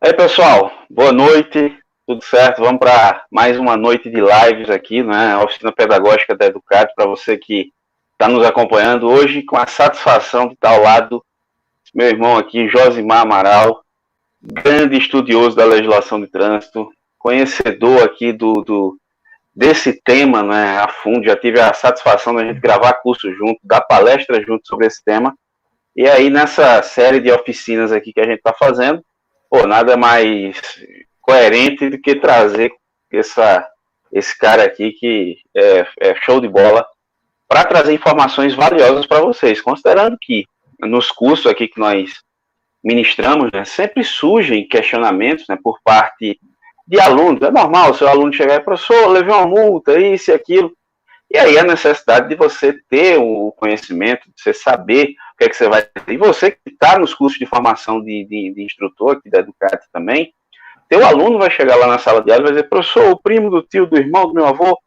Aí, pessoal, boa noite, tudo certo? Vamos para mais uma noite de lives aqui, né? A oficina pedagógica da Educate, para você que está nos acompanhando hoje, com a satisfação de estar ao lado do meu irmão aqui, Josimar Amaral, grande estudioso da legislação de trânsito, conhecedor aqui desse tema, né, a fundo. Já tive a satisfação de a gente gravar curso junto, dar palestra junto sobre esse tema. E aí, nessa série de oficinas aqui que a gente está fazendo, pô, nada mais coerente do que trazer esse cara aqui que é show de bola para trazer informações valiosas para vocês, considerando que nos cursos aqui que nós ministramos, né, sempre surgem questionamentos, né, por parte de alunos. É normal o seu aluno chegar e, professor, levei uma multa, isso e aquilo. E aí a necessidade de você ter o conhecimento, de você saber o que é que você vai ter. E você que está nos cursos de formação de instrutor, aqui da Educate também, teu aluno vai chegar lá na sala de aula e vai dizer, professor, o primo do tio, do irmão, do meu avô,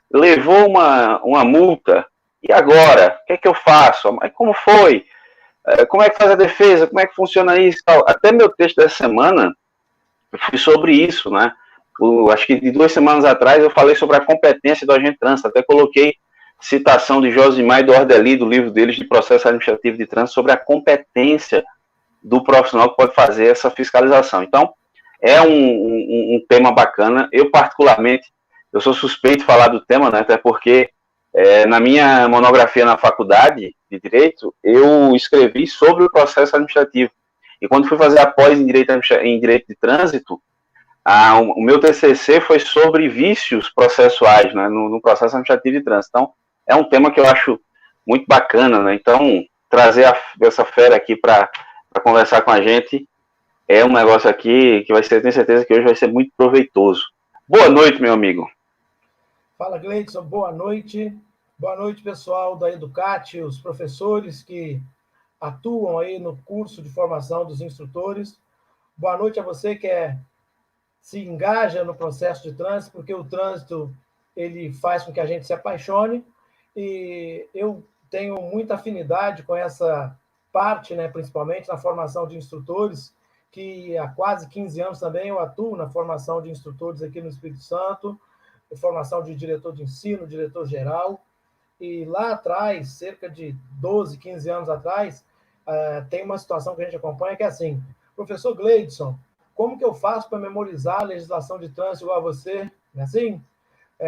levou uma multa, e agora? O que é que eu faço? Mas como foi? Como é que faz a defesa? Como é que funciona isso? Até meu texto dessa semana foi sobre isso, né? Acho que de 2 semanas atrás eu falei sobre a competência do agente de trânsito, até coloquei citação de Josimar e do Ordeli, do livro deles de processo administrativo de trânsito, sobre a competência do profissional que pode fazer essa fiscalização. Então, é um tema bacana. Eu, particularmente, eu sou suspeito de falar do tema, né, até porque na minha monografia na faculdade de Direito, eu escrevi sobre o processo administrativo. E quando fui fazer a pós em Direito de Trânsito, o meu TCC foi sobre vícios processuais, né, no processo administrativo de trânsito. Então, é um tema que eu acho muito bacana, né? Então, trazer essa fera aqui para conversar com a gente é um negócio aqui que vai ser, tenho certeza que hoje vai ser muito proveitoso. Boa noite, meu amigo. Fala, Gleidson, boa noite. Boa noite, pessoal da Educate, os professores que atuam aí no curso de formação dos instrutores. Boa noite a você que se engaja no processo de trânsito, porque o trânsito ele faz com que a gente se apaixone, e eu tenho muita afinidade com essa parte, né, principalmente na formação de instrutores, que há quase 15 anos também eu atuo na formação de instrutores aqui no Espírito Santo, formação de diretor de ensino, diretor-geral, e lá atrás, cerca de 12, 15 anos atrás, tem uma situação que a gente acompanha que é assim, professor Gleidson, como que eu faço para memorizar a legislação de trânsito igual a você? Não é assim?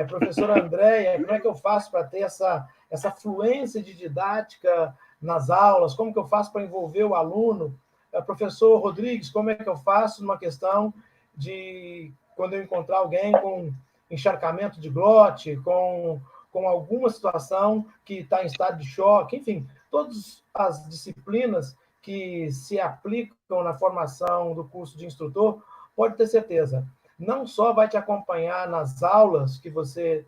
Professora Andréia, como é que eu faço para ter essa fluência de didática nas aulas? Como que eu faço para envolver o aluno? Professor Rodrigues, como é que eu faço numa questão de quando eu encontrar alguém com encharcamento de glote, com alguma situação que está em estado de choque, enfim, todas as disciplinas que se aplicam na formação do curso de instrutor, pode ter certeza, não só vai te acompanhar nas aulas que você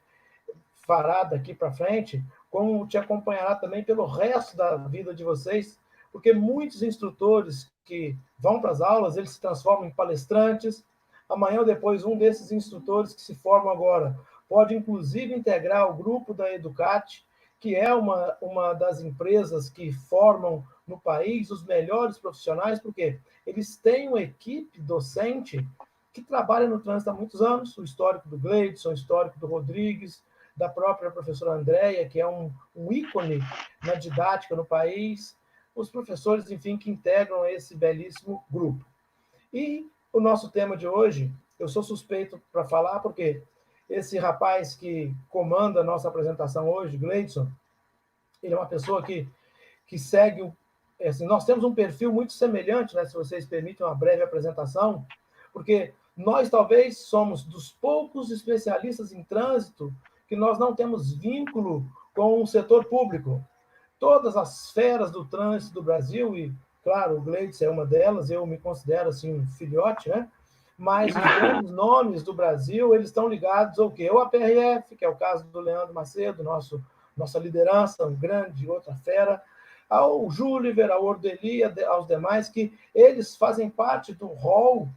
fará daqui para frente, como te acompanhará também pelo resto da vida de vocês, porque muitos instrutores que vão para as aulas, eles se transformam em palestrantes. Amanhã ou depois, um desses instrutores que se formam agora pode, inclusive, integrar o grupo da Educate, que é uma das empresas que formam no país os melhores profissionais, porque eles têm uma equipe docente que trabalha no trânsito há muitos anos, o histórico do Gleidson, o histórico do Rodrigues, da própria professora Andréia, que é um ícone na didática no país, os professores, enfim, que integram esse belíssimo grupo. E o nosso tema de hoje, eu sou suspeito para falar, porque esse rapaz que comanda a nossa apresentação hoje, Gleidson, ele é uma pessoa que segue, assim, nós temos um perfil muito semelhante, né, se vocês permitem uma breve apresentação, porque nós talvez somos dos poucos especialistas em trânsito que nós não temos vínculo com o setor público. Todas as feras do trânsito do Brasil, e, claro, o Gleidson é uma delas, eu me considero, assim, um filhote, né? Mas os grandes nomes do Brasil, eles estão ligados ao quê? Ou a PRF, que é o caso do Leandro Macedo, nossa liderança, um grande, outra fera, ao Júliver, ao Ordeli, aos demais, que eles fazem parte do rol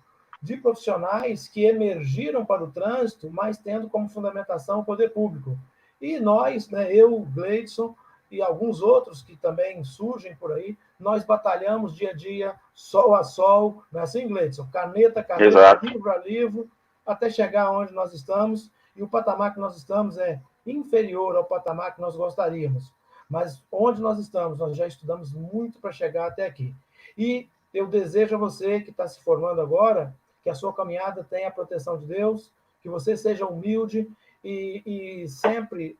de profissionais que emergiram para o trânsito, mas tendo como fundamentação o poder público. E nós, né, eu, Gleidson, e alguns outros que também surgem por aí, nós batalhamos dia a dia, sol a sol, não é assim, Gleidson? Caneta a caneta, Exato. livro a livro, até chegar onde nós estamos, e o patamar que nós estamos é inferior ao patamar que nós gostaríamos. Mas onde nós estamos, nós já estudamos muito para chegar até aqui. E eu desejo a você que está se formando agora, que a sua caminhada tenha a proteção de Deus, que você seja humilde e sempre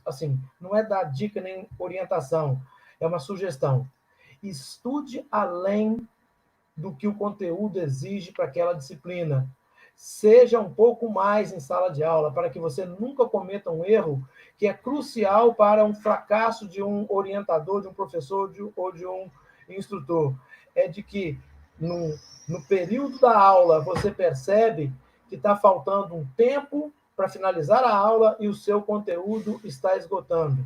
assim, não é dar dica nem orientação, é uma sugestão. Estude além do que o conteúdo exige para aquela disciplina. Seja um pouco mais em sala de aula, para que você nunca cometa um erro que é crucial para um fracasso de um orientador, de um professor ou de um instrutor. É de que no período da aula você percebe que está faltando um tempo para finalizar a aula e o seu conteúdo está esgotando.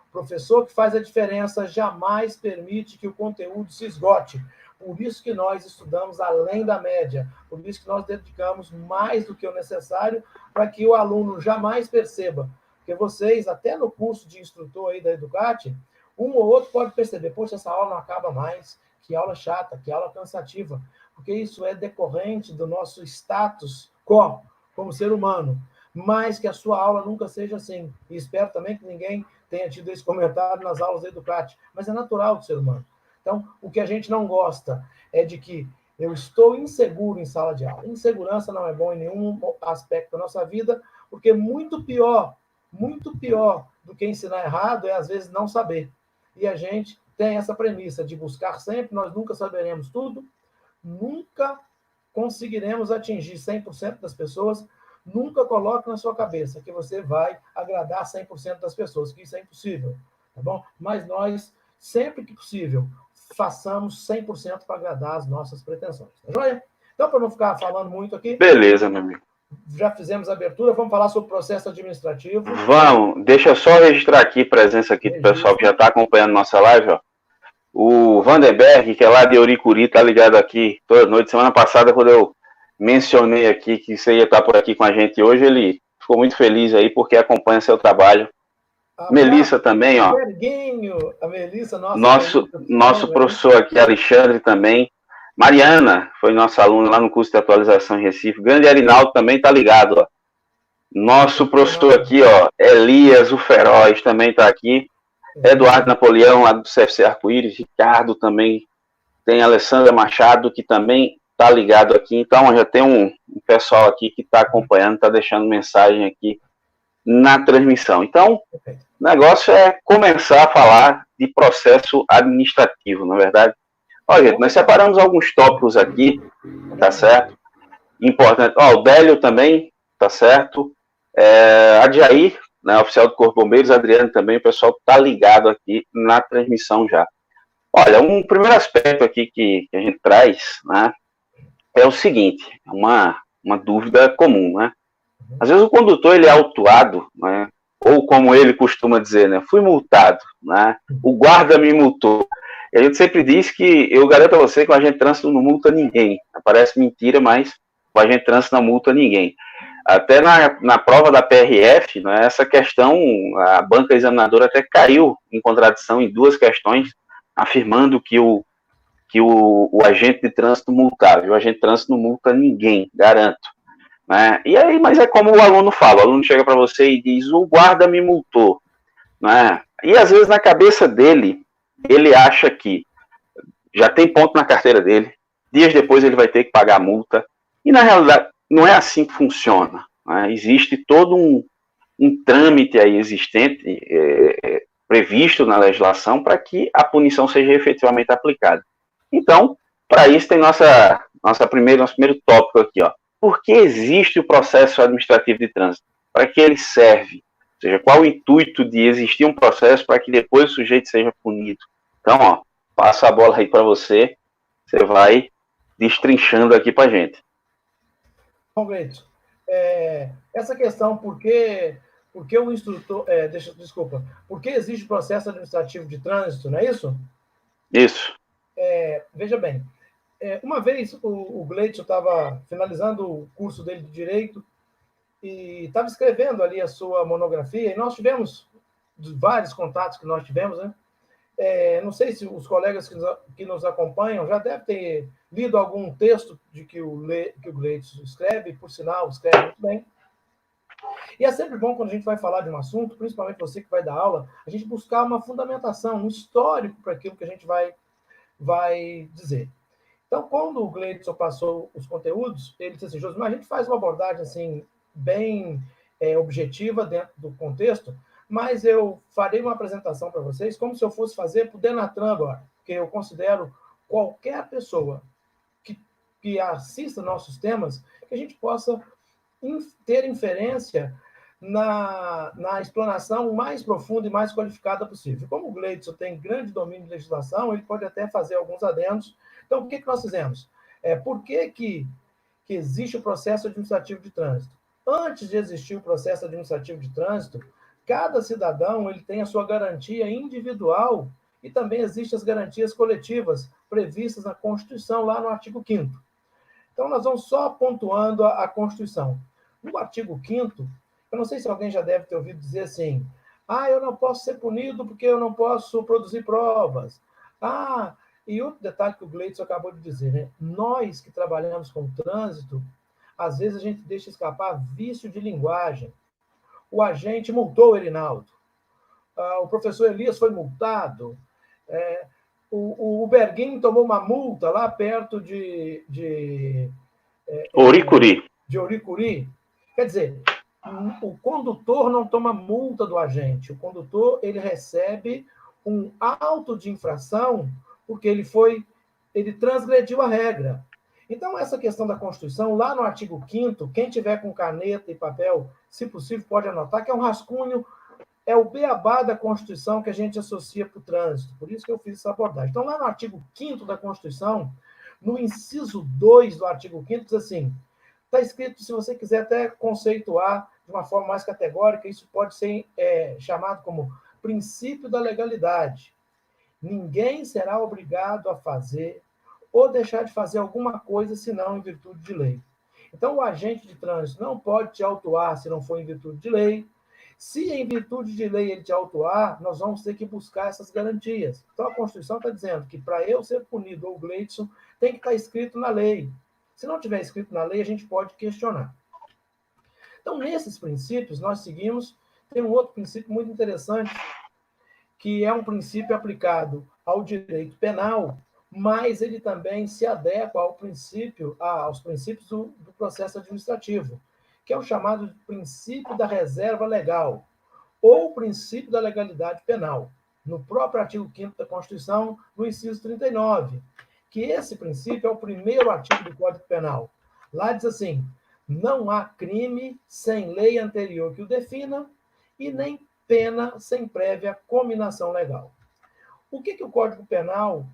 O professor que faz a diferença jamais permite que o conteúdo se esgote. Por isso que nós estudamos além da média, por isso que nós dedicamos mais do que o necessário para que o aluno jamais perceba. Porque vocês, até no curso de instrutor aí da Educate, um ou outro pode perceber, poxa, essa aula não acaba mais, que aula chata, que aula cansativa, porque isso é decorrente do nosso status quo como ser humano, mas que a sua aula nunca seja assim. E espero também que ninguém tenha tido esse comentário nas aulas da Educate, mas é natural do ser humano. Então, o que a gente não gosta é de que eu estou inseguro em sala de aula. Insegurança não é bom em nenhum aspecto da nossa vida, porque muito pior do que ensinar errado é, às vezes, não saber. E a gente tem essa premissa de buscar sempre, nós nunca saberemos tudo, nunca conseguiremos atingir 100% das pessoas, nunca coloque na sua cabeça que você vai agradar 100% das pessoas, que isso é impossível, tá bom? Mas nós, sempre que possível, façamos 100% para agradar as nossas pretensões, tá joia? Então, para não ficar falando muito aqui... Beleza, meu amigo. Já fizemos a abertura, vamos falar sobre o processo administrativo. Vamos, deixa eu só registrar aqui a presença aqui do pessoal que já está acompanhando nossa live, ó. O Vanderberg, que é lá de Oricuri, tá ligado aqui toda noite. Semana passada, quando eu mencionei aqui que você ia estar por aqui com a gente hoje, ele ficou muito feliz aí porque acompanha seu trabalho. Melissa também, ó. Berguinho, a Melissa, nosso professor aqui, Alexandre também. Mariana, foi nossa aluna lá no curso de atualização em Recife. Grande Arinaldo também tá ligado, ó. Nosso professor aqui, ó, Elias, o Feroz, também tá aqui. Eduardo Napoleão, lá do CFC Arco-Íris. Ricardo também. Tem a Alessandra Machado, que também tá ligado aqui. Então, já tem um pessoal aqui que tá acompanhando, tá deixando mensagem aqui na transmissão. Então, o negócio é começar a falar de processo administrativo, na verdade. Olha, gente, nós separamos alguns tópicos aqui, tá certo? Importante. Ó, o Délio também, tá certo? A Jair, né, oficial do Corpo de Bombeiros, Adriano também, o pessoal tá ligado aqui na transmissão já. Olha, um primeiro aspecto aqui que a gente traz, né, é o seguinte, uma dúvida comum, né? Às vezes o condutor ele é autuado, né? Ou como ele costuma dizer, né? Fui multado, né? O guarda me multou. E a gente sempre diz que, eu garanto a você que o agente de trânsito não multa ninguém. Parece mentira, mas o agente de trânsito não multa ninguém. Até na prova da PRF, né, essa questão, a banca examinadora até caiu em contradição em duas questões, afirmando que o agente de trânsito multava. O agente de trânsito não multa ninguém, garanto. Né? E aí, mas é como o aluno fala, o aluno chega para você e diz, o guarda me multou. Né? E às vezes na cabeça dele, ele acha que já tem ponto na carteira dele, dias depois ele vai ter que pagar a multa, e na realidade não é assim que funciona. Né? Existe todo um trâmite aí existente, previsto na legislação, para que a punição seja efetivamente aplicada. Então, para isso tem nosso primeiro tópico aqui, ó. Por que existe o processo administrativo de trânsito? Para que ele serve? Ou seja, qual o intuito de existir um processo para que depois o sujeito seja punido? Então, ó, passo a bola aí para você, você vai destrinchando aqui para a gente. Bom, Gleito, essa questão, por que o instrutor... por que existe o processo administrativo de trânsito, não é isso? Isso. Veja bem, uma vez o Gleito estava finalizando o curso dele de Direito e estava escrevendo ali a sua monografia, e nós tivemos dos vários contatos que nós tivemos, né? Não sei se os colegas que nos acompanham já devem ter lido algum texto que o Gleidson escreve, por sinal, escreve muito bem. E é sempre bom, quando a gente vai falar de um assunto, principalmente você que vai dar aula, a gente buscar uma fundamentação, um histórico para aquilo que a gente vai dizer. Então, quando o Gleidson passou os conteúdos, ele disse assim: Josimar, a gente faz uma abordagem assim, bem objetiva dentro do contexto, mas eu farei uma apresentação para vocês como se eu fosse fazer para o Denatran agora, porque eu considero qualquer pessoa que assista nossos temas, que a gente possa ter inferência na explanação mais profunda e mais qualificada possível. Como o Gleidson tem grande domínio de legislação, ele pode até fazer alguns adendos. Então, o que nós fizemos? Por que existe o processo administrativo de trânsito? Antes de existir o processo administrativo de trânsito, cada cidadão ele tem a sua garantia individual e também existem as garantias coletivas previstas na Constituição, lá no artigo 5º. Então, nós vamos só pontuando a Constituição. No artigo 5º, eu não sei se alguém já deve ter ouvido dizer assim: eu não posso ser punido porque eu não posso produzir provas. E outro detalhe que o Gleidson acabou de dizer, né? Nós que trabalhamos com trânsito, às vezes a gente deixa escapar vício de linguagem. O agente multou o Erinaldo. O professor Elias foi multado. O Berguinho tomou uma multa lá perto de Oricuri. De Oricuri. Quer dizer, o condutor não toma multa do agente. O condutor ele recebe um auto de infração porque ele transgrediu a regra. Então, essa questão da Constituição, lá no artigo 5º, quem tiver com caneta e papel, se possível, pode anotar, que é um rascunho, é o beabá da Constituição que a gente associa para o trânsito. Por isso que eu fiz essa abordagem. Então, lá no artigo 5º da Constituição, no inciso 2 do artigo 5º, diz assim: está escrito, se você quiser até conceituar de uma forma mais categórica, isso pode ser chamado como princípio da legalidade. Ninguém será obrigado a fazer ou deixar de fazer alguma coisa senão em virtude de lei. Então, o agente de trânsito não pode te autuar se não for em virtude de lei. Se em virtude de lei ele te autuar, nós vamos ter que buscar essas garantias. Então, a Constituição está dizendo que para eu ser punido, ou Gleidson, tem que estar escrito na lei. Se não tiver escrito na lei, a gente pode questionar. Então, nesses princípios, nós seguimos. Tem um outro princípio muito interessante, que é um princípio aplicado ao direito penal, mas ele também se adequa aos princípios do processo administrativo, que é o chamado de princípio da reserva legal, ou princípio da legalidade penal, no próprio artigo 5º da Constituição, no inciso 39, que esse princípio é o primeiro artigo do Código Penal. Lá diz assim: não há crime sem lei anterior que o defina e nem pena sem prévia cominação legal. O que o Código Penal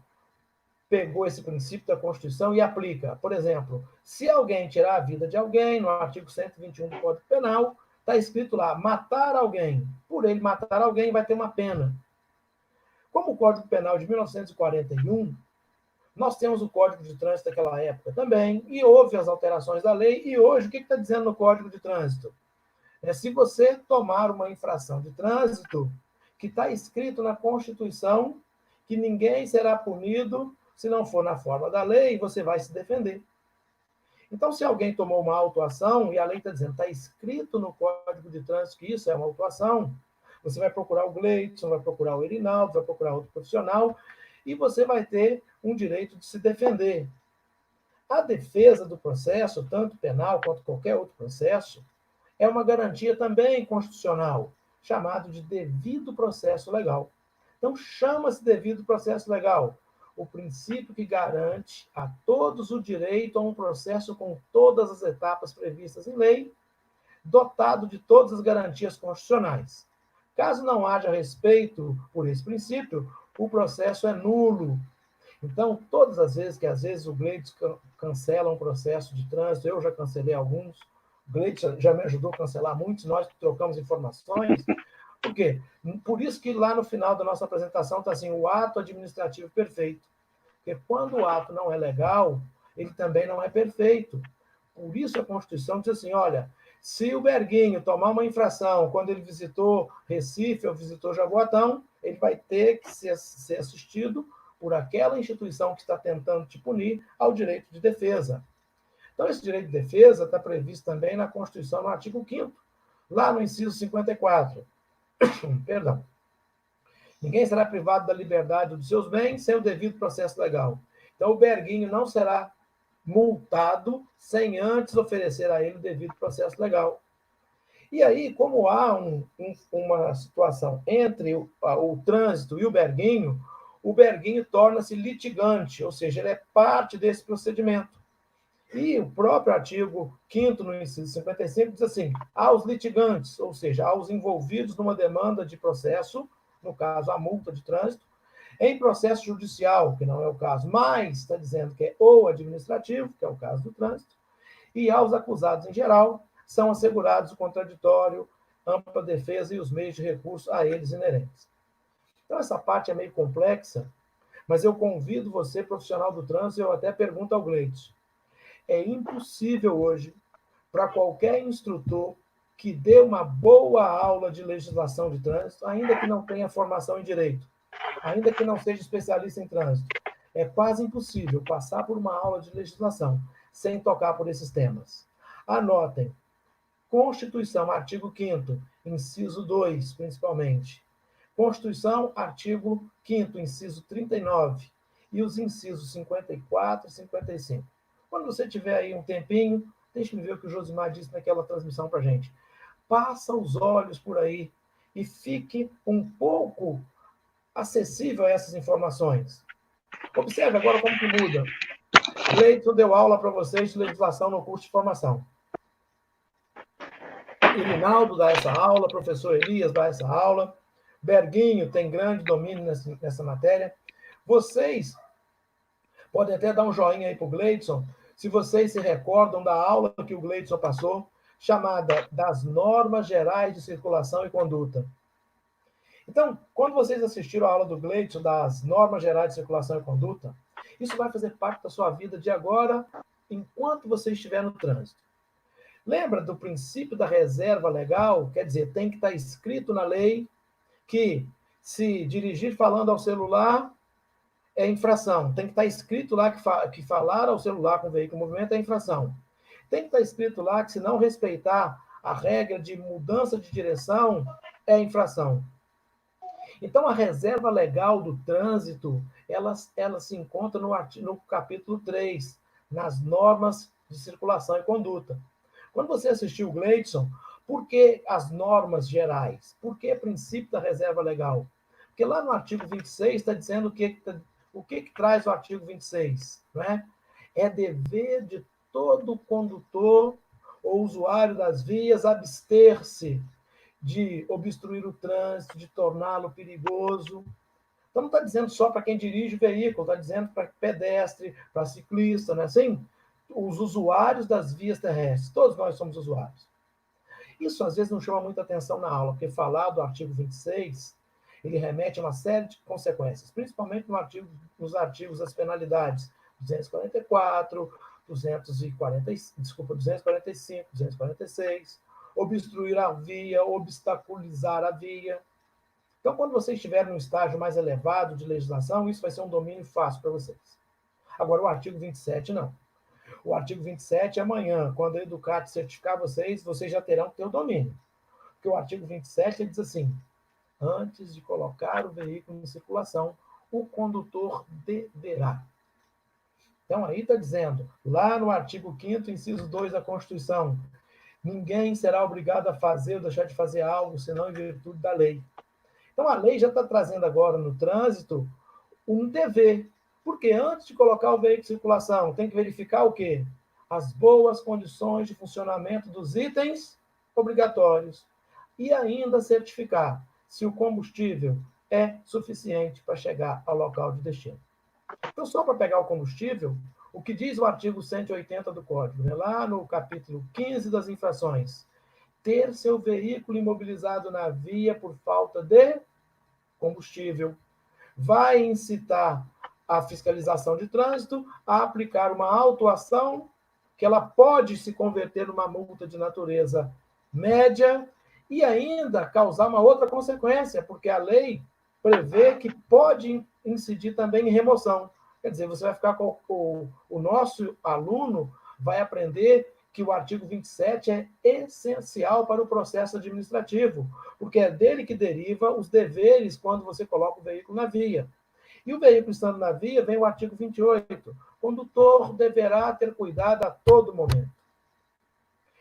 pegou esse princípio da Constituição e aplica? Por exemplo, se alguém tirar a vida de alguém, no artigo 121 do Código Penal, está escrito lá: matar alguém. Por ele matar alguém, vai ter uma pena. Como o Código Penal de 1941, nós temos o Código de Trânsito daquela época também, e houve as alterações da lei, e hoje o que está dizendo no Código de Trânsito? Se você tomar uma infração de trânsito, que está escrito na Constituição que ninguém será punido se não for na forma da lei, você vai se defender. Então, se alguém tomou uma autuação, e a lei está dizendo, está escrito no Código de Trânsito que isso é uma autuação, você vai procurar o Gleidson, vai procurar o Erinaldo, vai procurar outro profissional, e você vai ter um direito de se defender. A defesa do processo, tanto penal quanto qualquer outro processo, é uma garantia também constitucional, chamado de devido processo legal. Então, chama-se devido processo legal o princípio que garante a todos o direito a um processo com todas as etapas previstas em lei, dotado de todas as garantias constitucionais. Caso não haja respeito por esse princípio, o processo é nulo. Então, todas as vezes que, às vezes, o Gleidson cancela um processo de trânsito, eu já cancelei alguns, o Gleidson já me ajudou a cancelar muitos, nós trocamos informações. Por quê? Por isso que lá no final da nossa apresentação está assim, o ato administrativo perfeito. Porque quando o ato não é legal, ele também não é perfeito. Por isso a Constituição diz assim, olha, Se o Berguinho tomar uma infração quando ele visitou Recife ou visitou Jaboatão, ele vai ter que ser assistido por aquela instituição que está tentando te punir ao direito de defesa. Então, esse direito de defesa está previsto também na Constituição, no artigo 5º, lá no inciso 54. Perdão. Ninguém será privado da liberdade dos seus bens sem o devido processo legal. Então, o Berguinho não será multado sem antes oferecer a ele o devido processo legal. E aí, como há uma situação entre o trânsito e o Berguinho torna-se litigante, ou seja, ele é parte desse procedimento. E o próprio artigo 5º, no inciso 55, diz assim: aos litigantes, ou seja, aos envolvidos numa demanda de processo, no caso, a multa de trânsito, em processo judicial, que não é o caso, mas está dizendo que é ou administrativo, que é o caso do trânsito, e aos acusados em geral, são assegurados o contraditório, ampla defesa e os meios de recurso a eles inerentes. Então, essa parte é meio complexa, mas eu convido você, profissional do trânsito, eu até pergunto ao Gleitson, é impossível hoje para qualquer instrutor que dê uma boa aula de legislação de trânsito, ainda que não tenha formação em direito, ainda que não seja especialista em trânsito, é quase impossível passar por uma aula de legislação sem tocar por esses temas. Anotem: Constituição, artigo 5º, inciso 2, principalmente. Constituição, artigo 5º, inciso 39, e os incisos 54 e 55. Quando você tiver aí um tempinho, deixe-me ver o que o Josimar disse naquela transmissão para a gente. Passa os olhos por aí e fique um pouco acessível a essas informações. Observe agora como que muda. Gleitson deu aula para vocês de legislação no curso de formação. Irinaldo dá essa aula, professor Elias dá essa aula, Berguinho tem grande domínio nessa matéria. Vocês podem até dar um joinha aí para o Gleitson, se vocês se recordam da aula que o Gleitson passou, chamada das Normas Gerais de Circulação e Conduta. Então, quando vocês assistiram a aula do Gleitson das Normas Gerais de Circulação e Conduta, isso vai fazer parte da sua vida de agora, enquanto você estiver no trânsito. Lembra do princípio da reserva legal? Quer dizer, tem que estar escrito na lei que se dirigir falando ao celular é infração. Tem que estar escrito lá que falar ao celular com o veículo em movimento é infração. Tem que estar escrito lá que se não respeitar a regra de mudança de direção é infração. Então, a reserva legal do trânsito, ela se encontra no capítulo 3, nas normas de circulação e conduta. Quando você assistiu o Gleitson, por que as normas gerais? Por que o princípio da reserva legal? Porque lá no artigo 26 está dizendo o que traz o artigo 26, não é? É dever de todo condutor ou usuário das vias abster-se de obstruir o trânsito, de torná-lo perigoso. Então, não está dizendo só para quem dirige o veículo, está dizendo para pedestre, para ciclista, não é assim? Os usuários das vias terrestres, todos nós somos usuários. Isso, às vezes, não chama muita atenção na aula, porque falar do artigo 26, ele remete a uma série de consequências, principalmente nos artigos das penalidades 244, 245, 246, obstruir a via, obstaculizar a via. Então, quando você estiver num estágio mais elevado de legislação, isso vai ser um domínio fácil para vocês. Agora, o artigo 27, não. O artigo 27, amanhã, quando a Educat certificar vocês já terão que ter o domínio. Porque o artigo 27 ele diz assim: antes de colocar o veículo em circulação, o condutor deverá. Então, aí está dizendo, lá no artigo 5º, inciso 2 da Constituição, ninguém será obrigado a fazer ou deixar de fazer algo, senão em virtude da lei. Então, a lei já está trazendo agora no trânsito um dever. Porque antes de colocar o veículo em circulação, tem que verificar o quê? As boas condições de funcionamento dos itens obrigatórios. E ainda certificar se o combustível é suficiente para chegar ao local de destino. Então, só para pegar o combustível, o que diz o artigo 180 do Código, né? Lá no capítulo 15 das infrações, ter seu veículo imobilizado na via por falta de combustível vai incitar a fiscalização de trânsito a aplicar uma autuação que ela pode se converter numa multa de natureza média e ainda causar uma outra consequência, porque a lei prevê que pode incidir também em remoção. Quer dizer, você vai ficar com o nosso aluno vai aprender que o artigo 27 é essencial para o processo administrativo, porque é dele que deriva os deveres quando você coloca o veículo na via. E o veículo estando na via, vem o artigo 28. O condutor deverá ter cuidado a todo momento.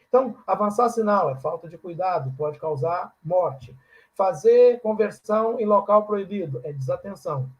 Então, avançar sinal é falta de cuidado, pode causar morte. Fazer conversão em local proibido é desatenção.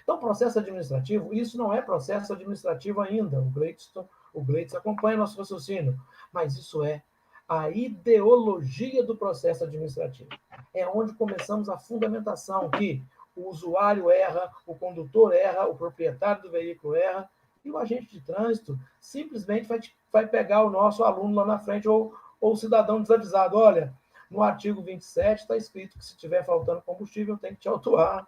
Então, processo administrativo, isso não é processo administrativo ainda. O Gleitson acompanha nosso raciocínio, mas isso é a ideologia do processo administrativo. É onde começamos a fundamentação que o usuário erra, o condutor erra, o proprietário do veículo erra, e o agente de trânsito simplesmente vai pegar o nosso aluno lá na frente, ou o cidadão desavisado. Olha, no artigo 27 está escrito que se estiver faltando combustível, tem que te autuar.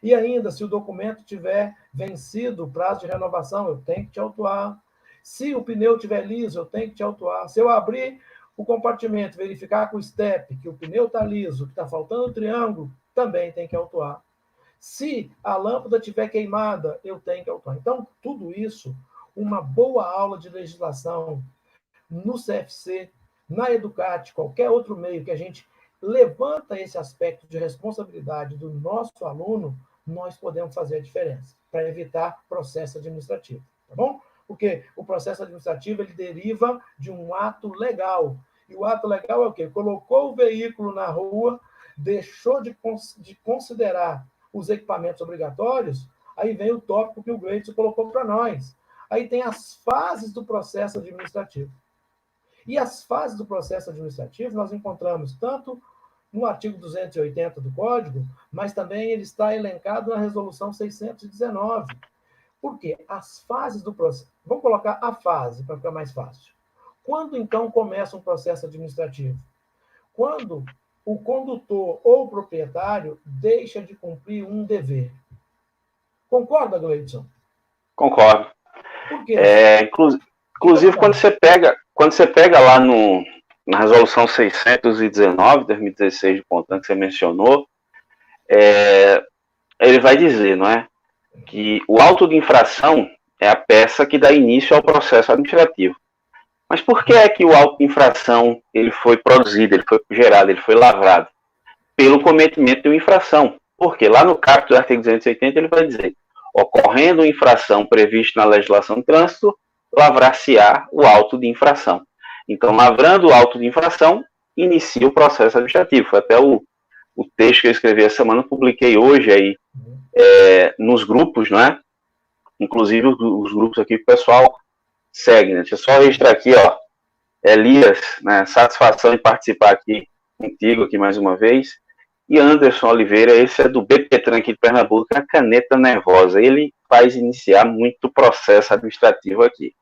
E ainda, se o documento tiver vencido o prazo de renovação, eu tenho que te autuar. Se o pneu estiver liso, eu tenho que te autuar. Se eu abrir o compartimento, verificar com o step que o pneu está liso, que está faltando o triângulo, também tem que autuar. Se a lâmpada estiver queimada, eu tenho que autuar. Então, tudo isso, uma boa aula de legislação no CFC, na Educat, qualquer outro meio que a gente levanta esse aspecto de responsabilidade do nosso aluno, nós podemos fazer a diferença para evitar processo administrativo, tá bom? Porque o processo administrativo ele deriva de um ato legal. E o ato legal é o quê? Colocou o veículo na rua, deixou de considerar os equipamentos obrigatórios, aí vem o tópico que o Gleitson colocou para nós. Aí tem as fases do processo administrativo. E as fases do processo administrativo nós encontramos tanto no artigo 280 do Código, mas também ele está elencado na Resolução 619. Por quê? As fases do processo... Vamos colocar a fase, para ficar mais fácil. Quando, então, começa um processo administrativo? Quando o condutor ou o proprietário deixa de cumprir um dever. Concorda, Gleitson? Concordo. Por quê? Inclusive, quando você pega lá na Resolução 619, 2016, de Contan, que você mencionou, ele vai dizer, não é, que o auto de infração é a peça que dá início ao processo administrativo. Mas por que é que o auto de infração ele foi produzido, ele foi gerado, ele foi lavrado? Pelo cometimento de uma infração. Porque lá no caput do artigo 280 ele vai dizer: ocorrendo infração prevista na legislação de trânsito, lavrar-se-á o auto de infração. Então, lavrando o auto de infração, inicia o processo administrativo. Foi até o texto que eu escrevi essa semana, publiquei hoje aí nos grupos, não é? Inclusive os grupos aqui que o pessoal segue, né? Deixa eu só registrar aqui, ó. Elias, né? Satisfação em participar aqui contigo aqui mais uma vez. E Anderson Oliveira, esse é do BPTran aqui de Pernambuco, a caneta nervosa. Ele faz iniciar muito processo administrativo aqui.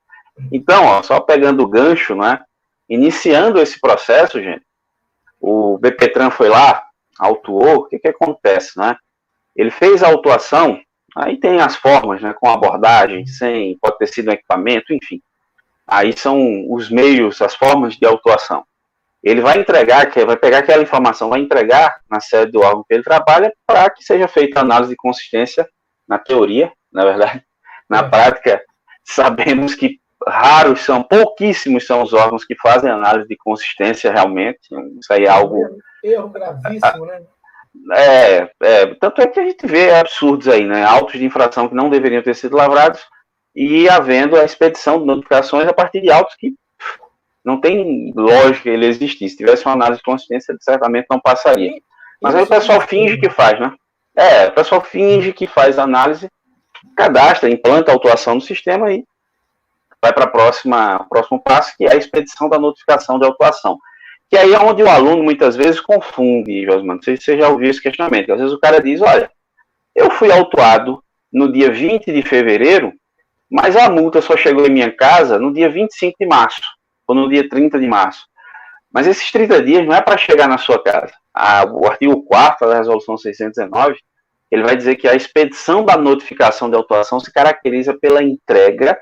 Então, ó, só pegando o gancho, né? Iniciando esse processo, gente, o BPTran foi lá, autuou, o que acontece, né? Ele fez a autuação, aí tem as formas, né? Com abordagem, sem, pode ter sido um equipamento, enfim. Aí são os meios, as formas de autuação. Ele vai entregar, vai pegar aquela informação, vai entregar na sede do órgão que ele trabalha para que seja feita a análise de consistência na teoria, na verdade. Na prática, sabemos que pouquíssimos são os órgãos que fazem análise de consistência realmente. Isso aí é algo... Erro gravíssimo, né? Tanto é que a gente vê absurdos aí, né? Autos de infração que não deveriam ter sido lavrados e havendo a expedição de notificações a partir de autos que não tem lógica ele existir. Se tivesse uma análise de consistência, ele certamente não passaria. Mas aí o pessoal finge que faz, né? O pessoal finge que faz análise, cadastra, implanta a autuação no sistema e vai para o próximo passo, que é a expedição da notificação de autuação. Que aí é onde o aluno muitas vezes confunde, Josman. Não sei se você já ouviu esse questionamento. Às vezes o cara diz: olha, eu fui autuado no dia 20 de fevereiro, mas a multa só chegou em minha casa no dia 25 de março, ou no dia 30 de março. Mas esses 30 dias não é para chegar na sua casa. O artigo 4º da Resolução 619, ele vai dizer que a expedição da notificação de autuação se caracteriza pela entrega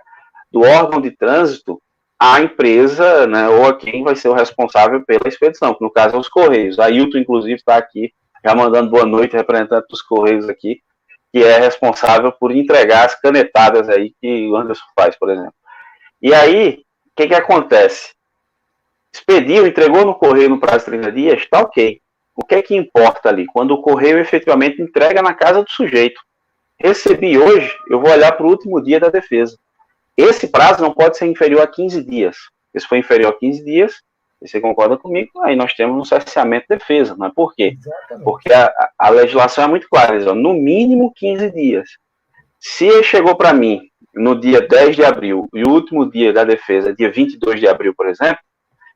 do órgão de trânsito à empresa, né, ou a quem vai ser o responsável pela expedição, que no caso é os Correios. A Ailton, inclusive, está aqui, já mandando boa noite, representante dos Correios aqui, que é responsável por entregar as canetadas aí que o Anderson faz, por exemplo. E aí, o que acontece? Expediu, entregou no Correio no prazo de 30 dias, está ok. O que é que importa ali? Quando o Correio efetivamente entrega na casa do sujeito. Recebi hoje, eu vou olhar para o último dia da defesa. Esse prazo não pode ser inferior a 15 dias. Se for inferior a 15 dias, você concorda comigo, aí nós temos um cerceamento de defesa. Não é por quê? Exatamente. Porque a legislação é muito clara, diz, ó, no mínimo 15 dias. Se ele chegou para mim no dia 10 de abril e o último dia da defesa, dia 22 de abril, por exemplo,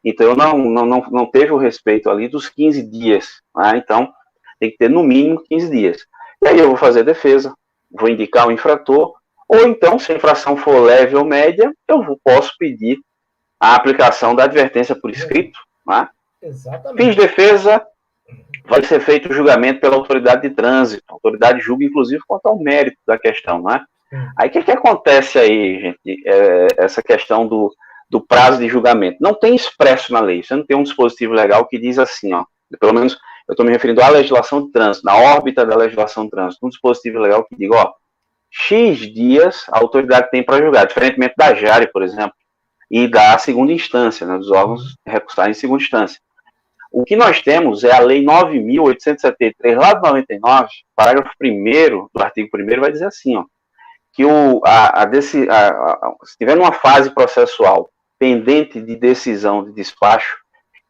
então não teve o respeito ali dos 15 dias. Né? Então, tem que ter no mínimo 15 dias. E aí eu vou fazer defesa, vou indicar o infrator, ou então, se a infração for leve ou média, eu posso pedir a aplicação da advertência por escrito. Né? Exatamente. Fiz defesa, vai ser feito o julgamento pela autoridade de trânsito. A autoridade julga, inclusive, quanto ao mérito da questão. Né? Aí, o que acontece aí, gente? Essa questão do prazo de julgamento. Não tem expresso na lei. Você não tem um dispositivo legal que diz assim, ó, pelo menos eu estou me referindo à legislação de trânsito, na órbita da legislação de trânsito, um dispositivo legal que diga, ó, X dias a autoridade tem para julgar, diferentemente da JARE, por exemplo, e da segunda instância, né, dos órgãos recursados em segunda instância. O que nós temos é a Lei 9.873, lá de 99, parágrafo 1º do artigo 1º, vai dizer assim, ó, que se tiver numa fase processual pendente de decisão de despacho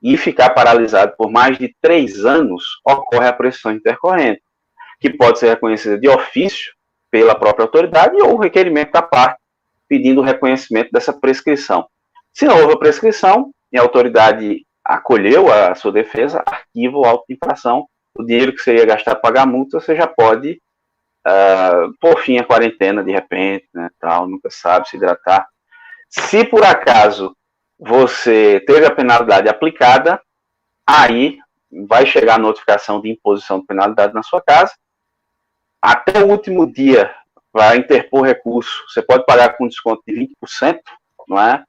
e ficar paralisado por mais de 3 anos, ocorre a prescrição intercorrente, que pode ser reconhecida de ofício pela própria autoridade ou o requerimento da parte pedindo o reconhecimento dessa prescrição. Se não houve a prescrição e a autoridade acolheu a sua defesa, arquiva o auto de infração, o dinheiro que você ia gastar para pagar a multa, você já pode por fim a quarentena de repente, né, tal, nunca sabe se hidratar. Se por acaso você teve a penalidade aplicada, aí vai chegar a notificação de imposição de penalidade na sua casa. Até o último dia vai interpor recurso. Você pode pagar com desconto de 20%, não é?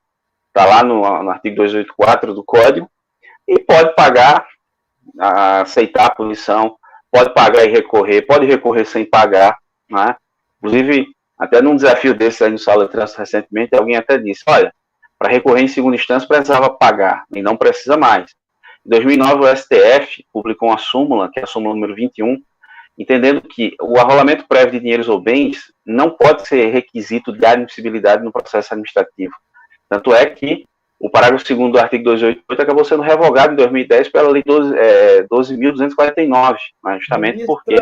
Está lá no artigo 284 do Código. E pode pagar, aceitar a punição, pode pagar e recorrer, pode recorrer sem pagar. Não é? Inclusive, até num desafio desse aí no Sala de Trânsito recentemente, alguém até disse, olha, para recorrer em segunda instância precisava pagar, e não precisa mais. Em 2009, o STF publicou uma súmula, que é a súmula número 21, entendendo que o arrolamento prévio de dinheiros ou bens não pode ser requisito de admissibilidade no processo administrativo. Tanto é que o parágrafo 2º do artigo 288 acabou sendo revogado em 2010 pela Lei 12.249, justamente porque...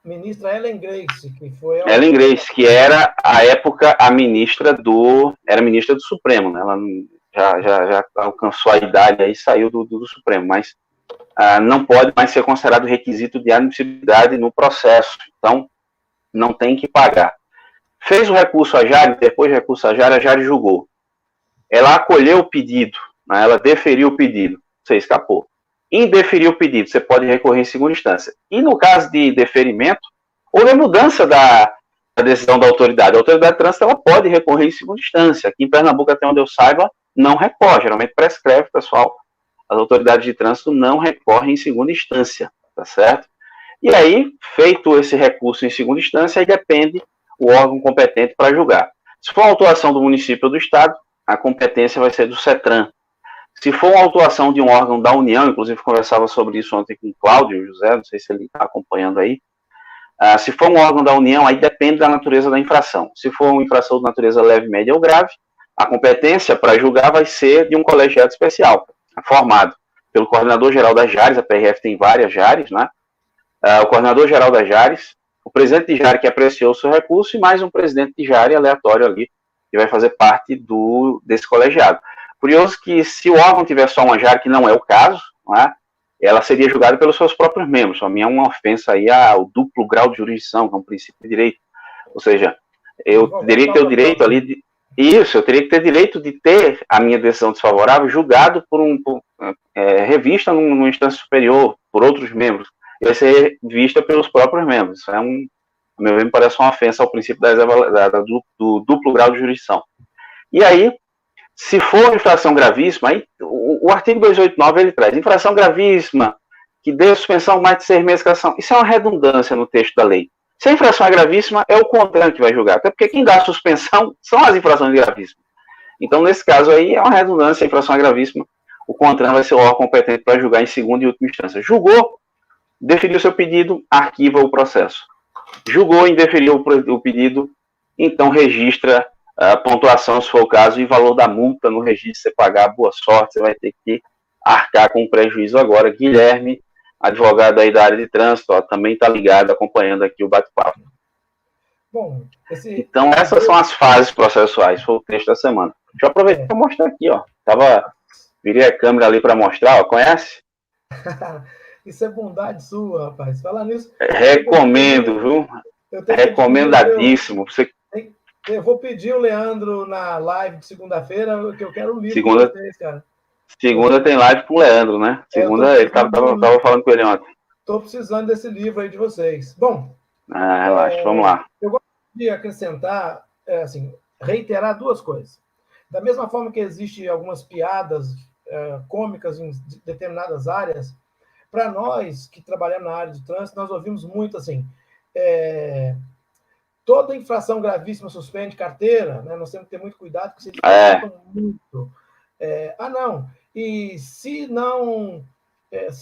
Ministra Ellen Grace, que foi... Ellen Grace, que era, à época, a ministra do Supremo, né? Ela já alcançou a idade aí e saiu do Supremo, mas não pode mais ser considerado requisito de admissibilidade no processo, então não tem que pagar. Fez o recurso à JARE, depois do recurso à JARE, a JARE julgou. Ela acolheu o pedido, né, ela deferiu o pedido, você escapou. Indeferir o pedido, você pode recorrer em segunda instância. E no caso de deferimento, houve a mudança da decisão da autoridade. A autoridade de trânsito ela pode recorrer em segunda instância. Aqui em Pernambuco, até onde eu saiba, não recorre. Geralmente prescreve, pessoal. As autoridades de trânsito não recorrem em segunda instância, tá certo? E aí, feito esse recurso em segunda instância, aí depende o órgão competente para julgar. Se for uma autuação do município ou do estado, a competência vai ser do CETRAN. Se for uma autuação de um órgão da União, inclusive conversava sobre isso ontem com o Cláudio José, não sei se ele está acompanhando aí, se for um órgão da União, aí depende da natureza da infração. Se for uma infração de natureza leve, média ou grave, a competência para julgar vai ser de um colegiado especial, formado pelo coordenador-geral das JARES, a PRF tem várias JARES, né? O coordenador-geral das JARES, o presidente de JARE que apreciou o seu recurso e mais um presidente de JARE aleatório ali, que vai fazer parte desse colegiado. Curioso que se o órgão tiver só uma JARE, que não é o caso, não é? Ela seria julgada pelos seus próprios membros. Para mim é uma ofensa aí ao duplo grau de jurisdição, que é um princípio de direito. Ou seja, eu teria que ter o direito ali de... Isso, eu teria que ter direito de ter a minha decisão desfavorável julgado revista numa instância superior, por outros membros. E vai ser vista pelos próprios membros. Isso é a meu ver, me parece uma ofensa ao princípio do duplo grau de jurisdição. E aí, se for infração gravíssima, aí o artigo 289 ele traz infração gravíssima, que dê suspensão mais de 6 meses de castração. Isso é uma redundância no texto da lei. Se a infração é gravíssima, é o CONTRAN que vai julgar. Até porque quem dá a suspensão são as infrações gravíssimas. Então, nesse caso aí, é uma redundância, a infração é gravíssima. O CONTRAN vai ser o órgão competente para julgar em segunda e última instância. Julgou, deferiu seu pedido, arquiva o processo. Julgou, indeferiu o pedido, então registra a pontuação, se for o caso, e valor da multa no registro. Você pagar, boa sorte, você vai ter que arcar com prejuízo agora. Guilherme, advogado aí da área de trânsito, ó, também está ligado, acompanhando aqui o bate-papo. Bom, então, essas são as fases processuais, foi o texto da semana. Deixa eu aproveitar para mostrar aqui, ó. Virei a câmera ali para mostrar, ó. Conhece? Isso é bondade sua, rapaz. Falar nisso. Recomendo, viu? Recomendadíssimo. Eu vou pedir o Leandro na live de segunda-feira, que eu quero o livro de vocês, cara. Segunda tem live com o Leandro, né? Segunda ele tava falando com ele ontem. Estou precisando desse livro aí de vocês. Bom. Relaxa, vamos lá. Eu gosto de acrescentar, reiterar duas coisas. Da mesma forma que existem algumas piadas cômicas em determinadas áreas, para nós que trabalhamos na área de trânsito, nós ouvimos muito assim, toda infração gravíssima suspende carteira, né? Nós temos que ter muito cuidado, porque eles perguntam muito. Não, e se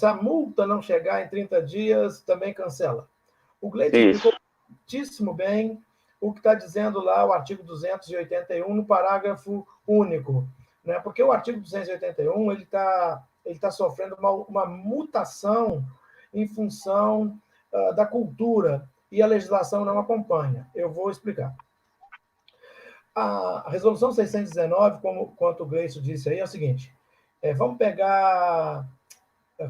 a multa não chegar em 30 dias, também cancela. O Gleito explicou muitíssimo bem o que está dizendo lá o artigo 281, no parágrafo único, né? Porque o artigo 281 ele está sofrendo uma mutação em função da cultura, e a legislação não acompanha. Eu vou explicar. A resolução 619, quanto o Gleison disse aí, é o seguinte, vamos pegar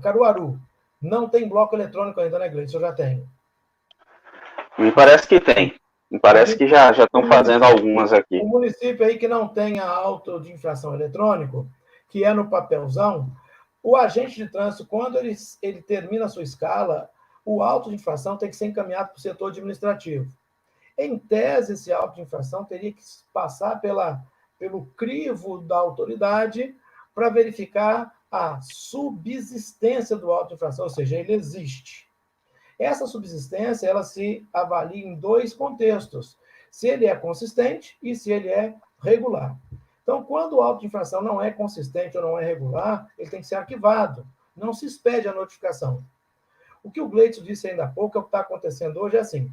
Caruaru. Não tem bloco eletrônico ainda, né, Gleison? Eu já tenho. Me parece que tem. Me parece que já estão fazendo algumas aqui. O município aí que não tenha auto de infração eletrônico, que é no papelzão, o agente de trânsito, quando ele termina a sua escala, o auto de infração tem que ser encaminhado para o setor administrativo. Em tese, esse auto de infração teria que passar pelo crivo da autoridade para verificar a subsistência do auto de infração, ou seja, ele existe. Essa subsistência ela se avalia em dois contextos: se ele é consistente e se ele é regular. Então, quando o auto de infração não é consistente ou não é regular, ele tem que ser arquivado, não se expede a notificação. O que o Gleison disse ainda há pouco, é o que está acontecendo hoje, é assim: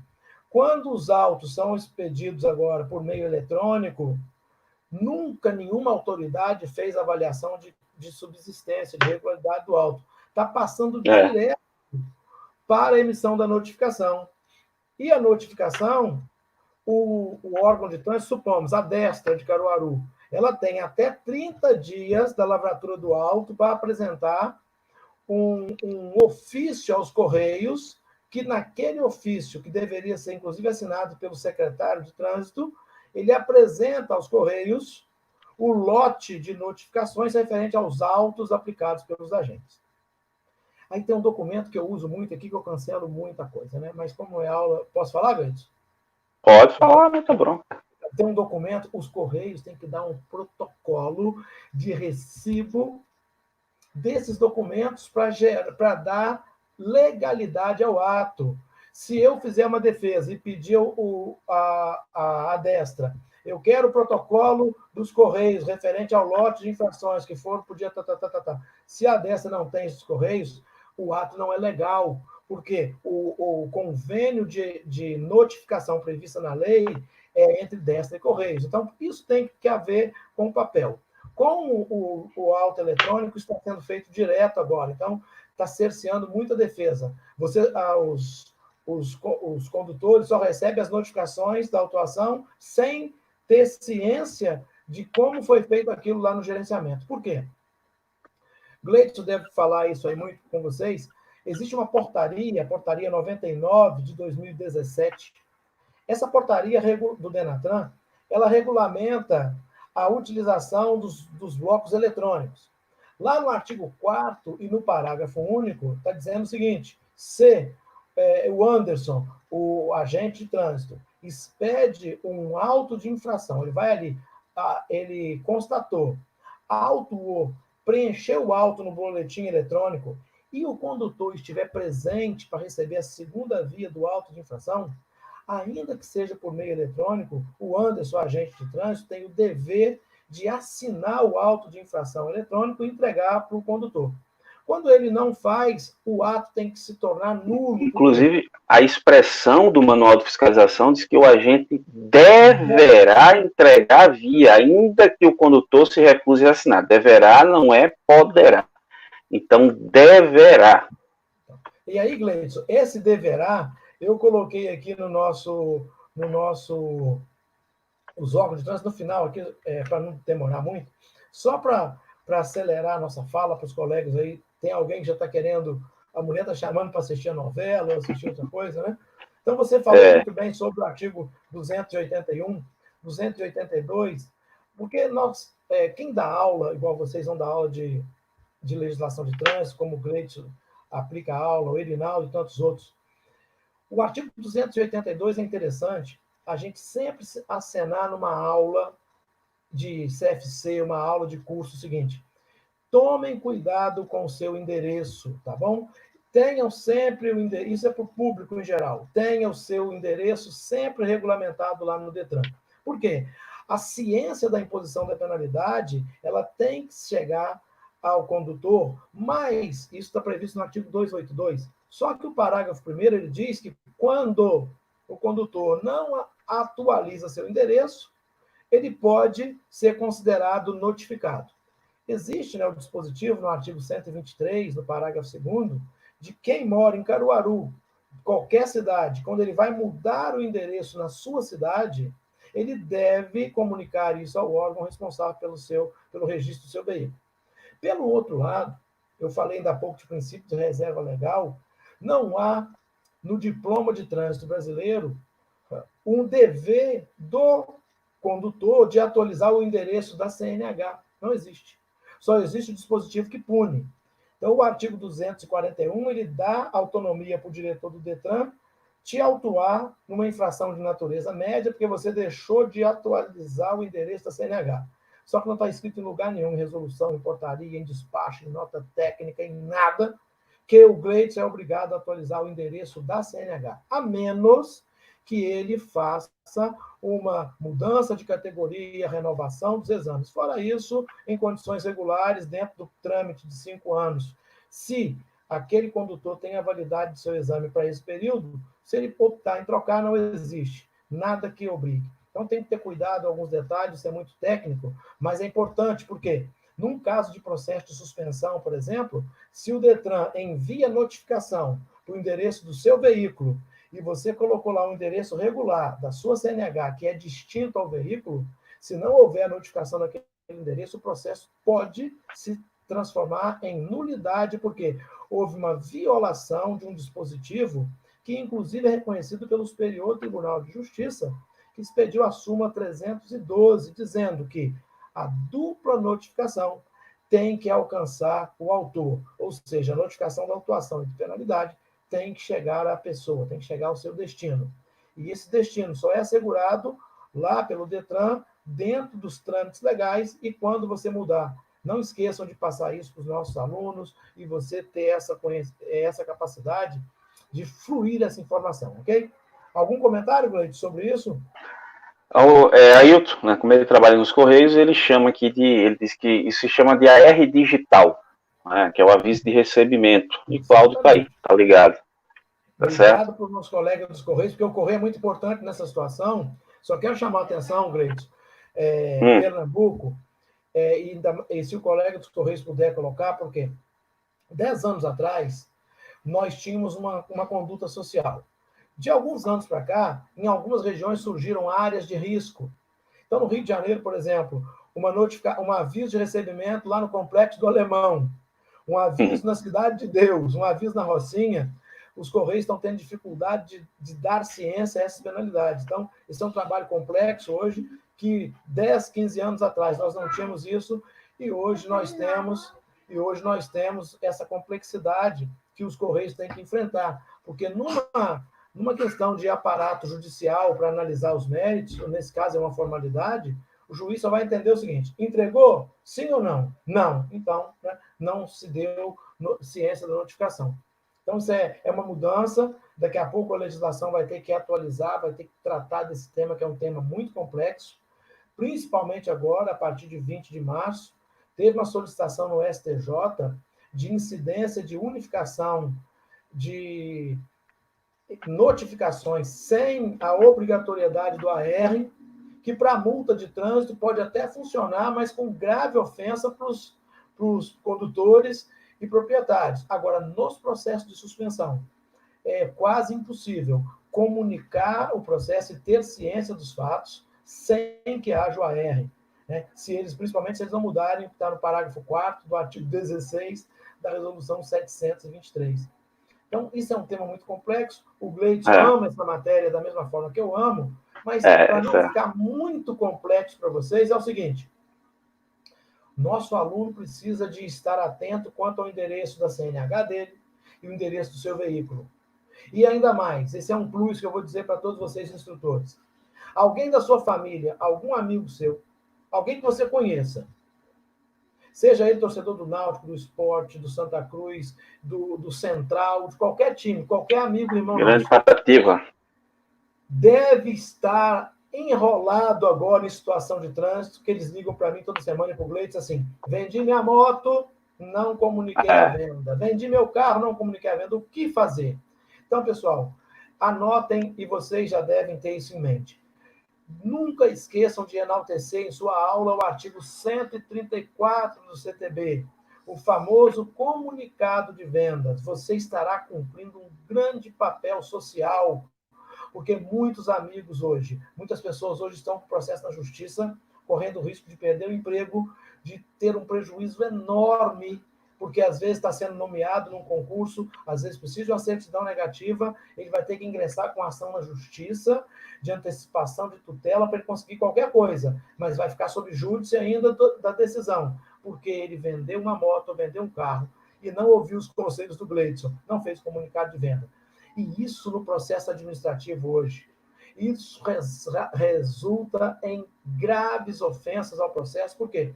quando os autos são expedidos agora por meio eletrônico, nunca nenhuma autoridade fez avaliação de subsistência, de regularidade do auto. Está passando direto para a emissão da notificação. E a notificação, o órgão de trânsito, supomos, a Destra de Caruaru, ela tem até 30 dias da lavratura do auto para apresentar um ofício aos Correios, que naquele ofício, que deveria ser, inclusive, assinado pelo secretário de trânsito, ele apresenta aos Correios o lote de notificações referente aos autos aplicados pelos agentes. Aí tem um documento que eu uso muito aqui, que eu cancelo muita coisa, né? Mas como é aula... Posso falar, Gleison? Pode falar, mas tá bom. Tem um documento, os Correios têm que dar um protocolo de recibo desses documentos para dar legalidade ao ato. Se eu fizer uma defesa e pedir a Destra, eu quero o protocolo dos Correios referente ao lote de infrações que foram por dia... Se a Destra não tem esses Correios, o ato não é legal, porque o convênio de notificação prevista na lei é entre Destra e Correios. Então, isso tem que haver com o papel. Com o auto eletrônico, está sendo feito direto agora. Então, está cerceando muita defesa. Os condutores só recebem as notificações da autuação sem ter ciência de como foi feito aquilo lá no gerenciamento. Por quê? Gleison deve falar isso aí muito com vocês. Existe uma portaria, a portaria 99 de 2017. Essa portaria do Denatran, ela regulamenta a utilização dos blocos eletrônicos. Lá no artigo 4º e no parágrafo único, está dizendo o seguinte: se o Anderson, o agente de trânsito, expede um auto de infração, ele vai ali, ele constatou, autuou, preencheu o auto no boletim eletrônico e o condutor estiver presente para receber a segunda via do auto de infração, ainda que seja por meio eletrônico, o Anderson, agente de trânsito, tem o dever de assinar o auto de infração eletrônico e entregar para o condutor. Quando ele não faz, o ato tem que se tornar nulo. Inclusive, a expressão do manual de fiscalização diz que o agente deverá entregar a via, ainda que o condutor se recuse a assinar. Deverá não é poderá. Então, deverá. E aí, Gleidson, esse deverá, eu coloquei aqui no nosso os órgãos de trânsito no final, aqui, para não demorar muito, só para acelerar a nossa fala para os colegas aí. Tem alguém que já está querendo, a mulher está chamando para assistir a novela ou assistir outra coisa, né? Então, você falou muito bem sobre o artigo 281, 282, porque nós, quem dá aula, igual vocês vão dar aula de legislação de trânsito, como o Gleidson aplica a aula, o Erinaldo e tantos outros, o artigo 282 é interessante a gente sempre acenar numa aula de CFC, uma aula de curso seguinte: tomem cuidado com o seu endereço, tá bom? Tenham sempre o endereço, isso é para o público em geral, tenha o seu endereço sempre regulamentado lá no Detran. Por quê? A ciência da imposição da penalidade, ela tem que chegar ao condutor, mas isso está previsto no artigo 282. Só que o parágrafo 1º, ele diz que quando o condutor não atualiza seu endereço, ele pode ser considerado notificado. Existe, né, o dispositivo no artigo 123, no parágrafo 2º, de quem mora em Caruaru, qualquer cidade, quando ele vai mudar o endereço na sua cidade, ele deve comunicar isso ao órgão responsável pelo registro do seu veículo. Pelo outro lado, eu falei ainda há pouco de princípio de reserva legal, não há no diploma de trânsito brasileiro um dever do condutor de atualizar o endereço da CNH. Não existe. Só existe o dispositivo que pune. Então, o artigo 241, ele dá autonomia para o diretor do Detran te autuar numa infração de natureza média, porque você deixou de atualizar o endereço da CNH. Só que não está escrito em lugar nenhum, em resolução, em portaria, em despacho, em nota técnica, em nada, que o Gleidson é obrigado a atualizar o endereço da CNH, a menos que ele faça uma mudança de categoria, renovação dos exames. Fora isso, em condições regulares, dentro do trâmite de 5 anos, se aquele condutor tem a validade do seu exame para esse período, se ele optar em trocar, não existe nada que obrigue. Então, tem que ter cuidado, alguns detalhes, isso é muito técnico, mas é importante, porque num caso de processo de suspensão, por exemplo, se o Detran envia notificação para o endereço do seu veículo e você colocou lá um endereço regular da sua CNH, que é distinto ao veículo, se não houver notificação daquele endereço, o processo pode se transformar em nulidade, porque houve uma violação de um dispositivo que, inclusive, é reconhecido pelo Superior Tribunal de Justiça, que expediu a súmula 312, dizendo que a dupla notificação tem que alcançar o autor, ou seja, a notificação da autuação e de penalidade tem que chegar à pessoa, tem que chegar ao seu destino. E esse destino só é assegurado lá pelo Detran, dentro dos trâmites legais, e quando você mudar. Não esqueçam de passar isso para os nossos alunos e você ter essa capacidade de fluir essa informação, ok? Algum comentário, Gleide, sobre isso? Ailton, né, como ele trabalha nos Correios, ele diz que isso se chama de AR digital, né, que é o aviso de recebimento. E Cláudio está aí, tá ligado. Tá Obrigado certo? para os meus colegas dos Correios, porque o Correio é muito importante nessa situação. Só quero chamar a atenção, Gleide, Pernambuco, e se o colega dos Correios puder colocar, porque 10 anos atrás, nós tínhamos uma conduta social. De alguns anos para cá, em algumas regiões surgiram áreas de risco. Então, no Rio de Janeiro, por exemplo, um aviso de recebimento lá no Complexo do Alemão, um aviso na Cidade de Deus, um aviso na Rocinha. Os Correios estão tendo dificuldade de dar ciência a essas penalidades. Então, esse é um trabalho complexo hoje, que 10, 15 anos atrás nós não tínhamos isso, e hoje nós temos essa complexidade que os Correios têm que enfrentar. Porque numa questão de aparato judicial para analisar os méritos, nesse caso é uma formalidade, O juiz só vai entender o seguinte: entregou? Sim ou não? Não. Então, né, não se deu ciência da notificação. Então, isso é uma mudança. Daqui a pouco a legislação vai ter que atualizar, vai ter que tratar desse tema, que é um tema muito complexo, principalmente agora, a partir de 20 de março. Teve uma solicitação no STJ de incidência de unificação de notificações sem a obrigatoriedade do AR, que para multa de trânsito pode até funcionar, mas com grave ofensa para os condutores e proprietários. Agora, nos processos de suspensão, é quase impossível comunicar o processo e ter ciência dos fatos sem que haja o AR. Né? Principalmente se eles não mudarem, está no parágrafo 4º do artigo 16 da Resolução 723. Então, isso é um tema muito complexo. O Gleidson ama essa matéria da mesma forma que eu amo, mas para não ficar muito complexo para vocês, é o seguinte: nosso aluno precisa de estar atento quanto ao endereço da CNH dele e o endereço do seu veículo. E ainda mais, esse é um plus que eu vou dizer para todos vocês, instrutores. Alguém da sua família, algum amigo seu, alguém que você conheça, seja ele torcedor do Náutico, do Sport, do Santa Cruz, do Central, de qualquer time, qualquer amigo, irmão Grande nosso, patativa, deve estar enrolado agora em situação de trânsito, que eles ligam para mim toda semana e para o Gleitz assim: vendi minha moto, não comuniquei a venda. Vendi meu carro, não comuniquei a venda. O que fazer? Então, pessoal, anotem, e vocês já devem ter isso em mente. Nunca esqueçam de enaltecer em sua aula o artigo 134 do CTB, o famoso comunicado de vendas. Você estará cumprindo um grande papel social, porque muitos amigos hoje, muitas pessoas hoje estão com processo na justiça, correndo o risco de perder o emprego, de ter um prejuízo enorme, porque às vezes está sendo nomeado num concurso, às vezes precisa de uma certidão negativa, ele vai ter que ingressar com ação na justiça, de antecipação de tutela, para ele conseguir qualquer coisa, mas vai ficar sob júdice ainda da decisão, porque ele vendeu uma moto, vendeu um carro, e não ouviu os conselhos do Gleidson, não fez comunicado de venda. E isso no processo administrativo hoje, isso resulta em graves ofensas ao processo. Por quê?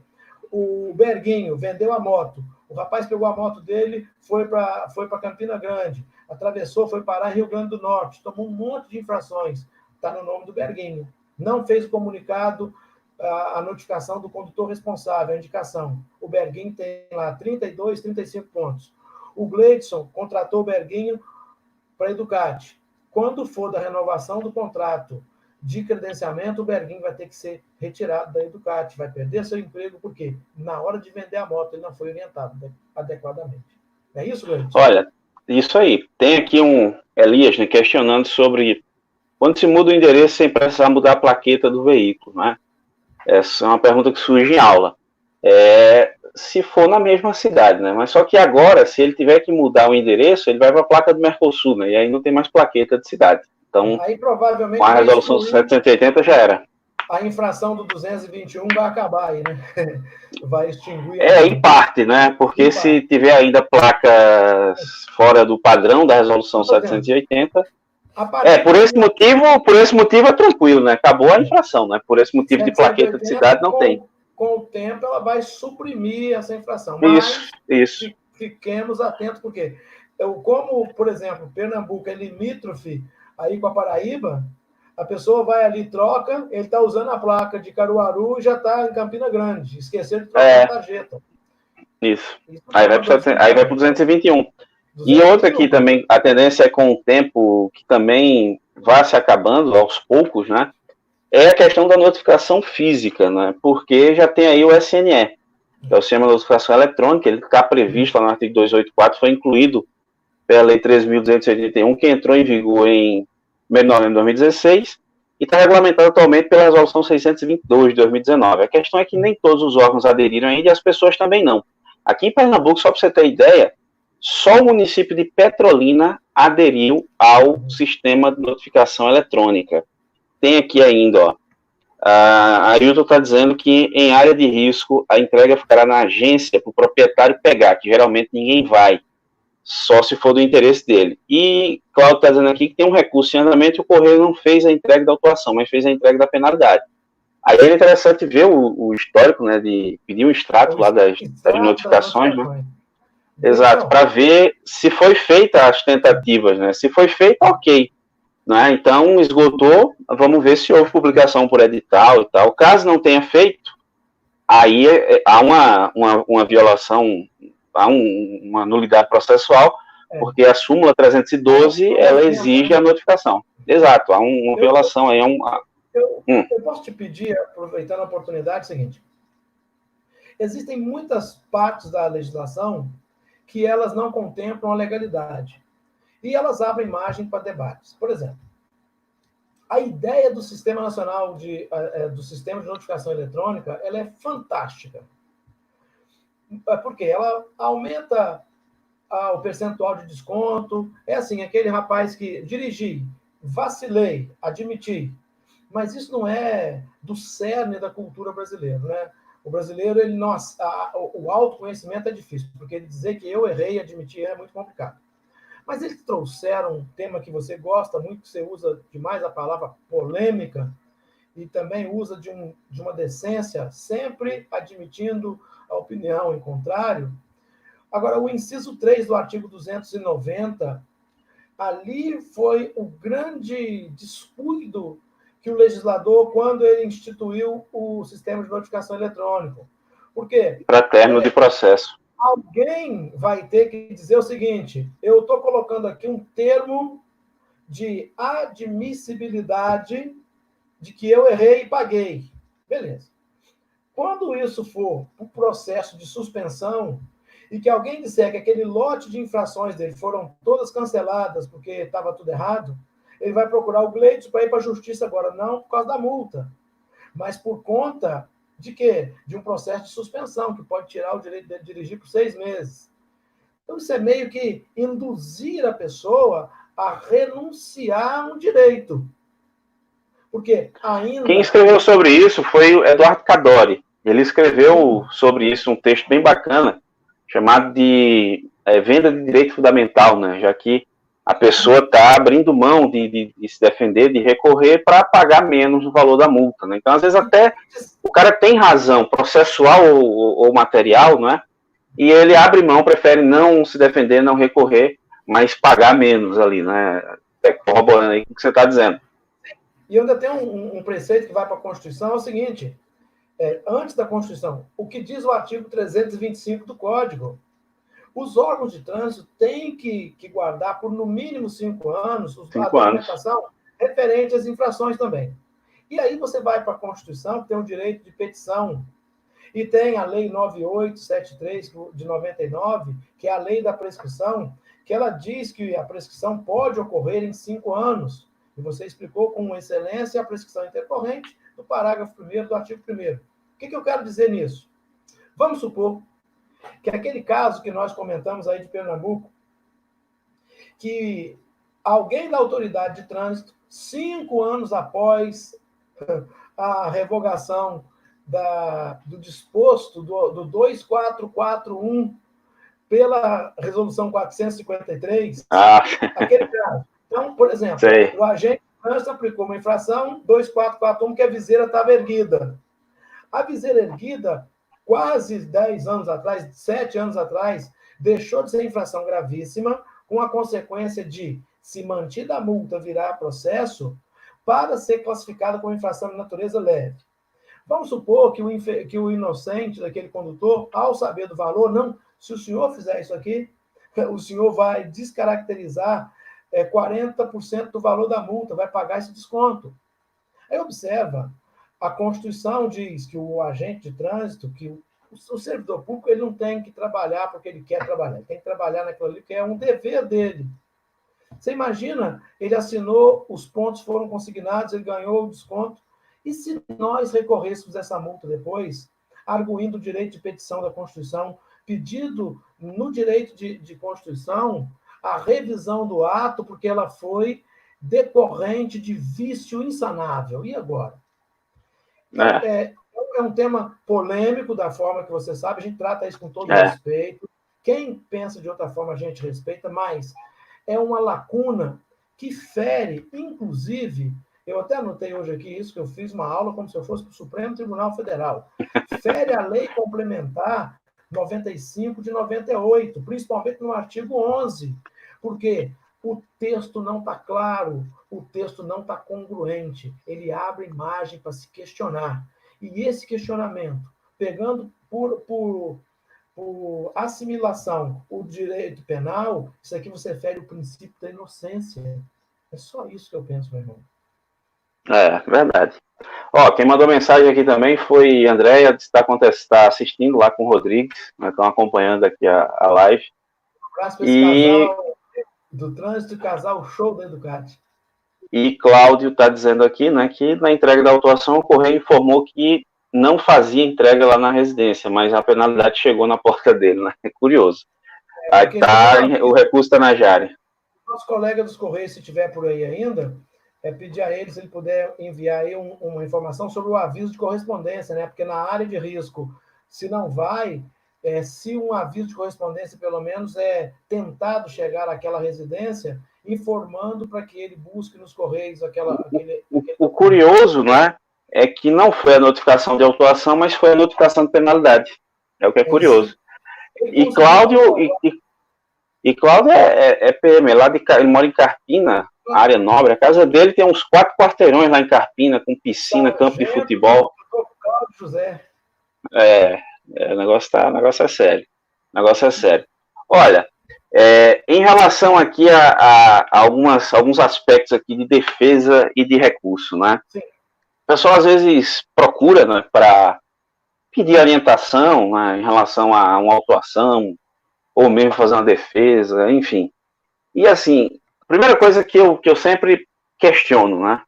O Berguinho vendeu a moto, o rapaz pegou a moto dele, foi para Campina Grande, atravessou, foi parar em Rio Grande do Norte, tomou um monte de infrações, está no nome do Berguinho. Não fez o comunicado, a notificação do condutor responsável, a indicação. O Berguinho tem lá 32, 35 pontos. O Gleidson contratou o Berguinho para a Educate. Quando for da renovação do contrato de credenciamento, o Berguinho vai ter que ser retirado da Educate, vai perder seu emprego, porque na hora de vender a moto ele não foi orientado adequadamente. É isso, Gleidson? Olha, isso aí. Tem aqui um Elias, né, questionando sobre quando se muda o endereço sem precisar mudar a plaqueta do veículo, né? Essa é uma pergunta que surge em aula. Se for na mesma cidade, né? Mas só que agora, se ele tiver que mudar o endereço, ele vai para a placa do Mercosul, né? E aí não tem mais plaqueta de cidade. Então, aí, provavelmente, com a resolução 780 já era. A infração do 221 vai acabar aí, né? Vai extinguir. Em parte, né? Porque se tiver ainda placas fora do padrão da resolução 780... por esse motivo é tranquilo, né? Acabou a infração, né? Por esse motivo de plaqueta de cidade não tem. Com o tempo ela vai suprimir essa infração. Mas isso. Fiquemos atentos, porque como, por exemplo, Pernambuco é limítrofe aí com a Paraíba, a pessoa vai ali, troca, ele está usando a placa de Caruaru e já está em Campina Grande. Esqueceu de trocar a tarjeta. Isso. Aí vai para o 221. E outra aqui também, a tendência é com o tempo que também vai se acabando aos poucos, né? É a questão da notificação física, né? Porque já tem aí o SNE, que é o Sistema de Notificação Eletrônica, ele está previsto lá no artigo 284, foi incluído pela Lei 3.281, que entrou em vigor em 1º de novembro de 2016, e está regulamentado atualmente pela Resolução 622 de 2019. A questão é que nem todos os órgãos aderiram ainda e as pessoas também não. Aqui em Pernambuco, só para você ter ideia, só o município de Petrolina aderiu ao sistema de notificação eletrônica. Tem aqui ainda, ó, a Ailton está dizendo que em área de risco a entrega ficará na agência para o proprietário pegar, que geralmente ninguém vai, só se for do interesse dele. E Cláudio está dizendo aqui que tem um recurso em andamento e o Correio não fez a entrega da autuação, mas fez a entrega da penalidade. Aí é interessante ver o histórico, né, de pedir um extrato lá das notificações, né? Exato, para ver se foi feita as tentativas, né? Se foi feita, ok. Né? Então, esgotou, vamos ver se houve publicação por edital e tal. Caso não tenha feito, aí há uma violação, há uma nulidade processual, porque a súmula 312, ela exige a notificação. Exato, há uma violação aí. Eu posso te pedir, aproveitando a oportunidade, o seguinte. Existem muitas partes da legislação que elas não contemplam a legalidade. E elas abrem margem para debates. Por exemplo, a ideia do Sistema Nacional do Sistema de Notificação Eletrônica, ela é fantástica. Porque ela aumenta o percentual de desconto. É assim, aquele rapaz que dirigi, vacilei, admiti. Mas isso não é do cerne da cultura brasileira, né? O brasileiro, ele não, o autoconhecimento é difícil, porque ele dizer que eu errei e admitir é muito complicado. Mas eles trouxeram um tema que você gosta muito, que você usa demais a palavra polêmica, e também usa de uma decência, sempre admitindo a opinião em contrário. Agora, o inciso 3 do artigo 290, ali foi o grande descuido que o legislador, quando ele instituiu o sistema de notificação eletrônico. Por quê? Para término de processo. Alguém vai ter que dizer o seguinte: eu estou colocando aqui um termo de admissibilidade de que eu errei e paguei. Beleza. Quando isso for o processo de suspensão e que alguém disser que aquele lote de infrações dele foram todas canceladas porque estava tudo errado, ele vai procurar o Gleidson para ir para a justiça agora, não por causa da multa, mas por conta de quê? De um processo de suspensão, que pode tirar o direito de dirigir por 6 meses. Então, isso é meio que induzir a pessoa a renunciar a um direito. Porque ainda... Quem escreveu sobre isso foi o Eduardo Cadori. Ele escreveu sobre isso um texto bem bacana, chamado de venda de direito fundamental, né? Já que a pessoa está abrindo mão de se defender, de recorrer para pagar menos o valor da multa. Né? Então, às vezes, até o cara tem razão, processual ou material, não é? E ele abre mão, prefere não se defender, não recorrer, mas pagar menos ali, né? Corroborando aí com o que você está dizendo. E ainda tem um preceito que vai para a Constituição, é o seguinte, antes da Constituição, o que diz o artigo 325 do Código? Os órgãos de trânsito têm que guardar por no mínimo 5 anos a documentação referente às infrações também. E aí você vai para a Constituição, que tem o direito de petição, e tem a Lei 9873 de 99, que é a lei da prescrição, que ela diz que a prescrição pode ocorrer em 5 anos. E você explicou com excelência a prescrição intercorrente do parágrafo 1º do artigo 1º. O que eu quero dizer nisso? Vamos supor que aquele caso que nós comentamos aí de Pernambuco, que alguém da autoridade de trânsito, 5 anos após a revogação do disposto do 2441 pela resolução 453, aquele caso. Então, por exemplo, o agente de trânsito aplicou uma infração 2441, que a viseira estava erguida. A viseira erguida, quase 10 anos atrás, 7 anos atrás, deixou de ser infração gravíssima, com a consequência de, se mantida a multa, virar processo, para ser classificada como infração de natureza leve. Vamos supor que o inocente daquele condutor, ao saber do valor, não, se o senhor fizer isso aqui, o senhor vai descaracterizar 40% do valor da multa, vai pagar esse desconto. Aí observa, a Constituição diz que o agente de trânsito, que o servidor público, ele não tem que trabalhar porque ele quer trabalhar, ele tem que trabalhar naquilo ali que é um dever dele. Você imagina, ele assinou, os pontos foram consignados, ele ganhou o desconto, e se nós recorrêssemos essa multa depois, arguindo o direito de petição da Constituição, pedido no direito de Constituição a revisão do ato, porque ela foi decorrente de vício insanável. E agora? É um tema polêmico, da forma que você sabe, a gente trata isso com todo respeito. Quem pensa de outra forma, a gente respeita, mas é uma lacuna que fere, inclusive, Eu até anotei hoje aqui isso, que eu fiz uma aula como se eu fosse para o Supremo Tribunal Federal. Fere a lei complementar 95 de 98, principalmente no artigo 11, porque o texto não está claro, o texto não está congruente, ele abre margem para se questionar. E esse questionamento, pegando por assimilação o direito penal, isso aqui você fere o princípio da inocência. É só isso que eu penso, meu irmão. É, verdade. Ó, quem mandou mensagem aqui também foi Andréia, está assistindo lá com o Rodrigues, né, estão acompanhando aqui a live. Um abraço para esse casal do trânsito, casal show da Educate. E Cláudio está dizendo aqui, né, que na entrega da autuação o Correio informou que não fazia entrega lá na residência, mas a penalidade chegou na porta dele, né? É curioso. Aí tá, o recurso está na Jari. Nosso colega dos Correios, se tiver por aí ainda, pedir a ele se ele puder enviar aí uma informação sobre o aviso de correspondência, né? Porque na área de risco, se não vai, se um aviso de correspondência, pelo menos, é tentado chegar àquela residência, informando para que ele busque nos Correios O curioso, não é? É que não foi a notificação de autuação, mas foi a notificação de penalidade. É o que é curioso. E Cláudio, Cláudio é PM, ele mora em Carpina, área nobre. A casa dele tem uns 4 quarteirões lá em Carpina, com piscina, campo de futebol. José. O negócio é sério. O negócio é sério. Olha, em relação aqui a alguns aspectos aqui de defesa e de recurso, né? Sim. O pessoal às vezes procura, né, para pedir orientação, né, em relação a uma autuação, ou mesmo fazer uma defesa, enfim. E assim, a primeira coisa que eu sempre questiono, né?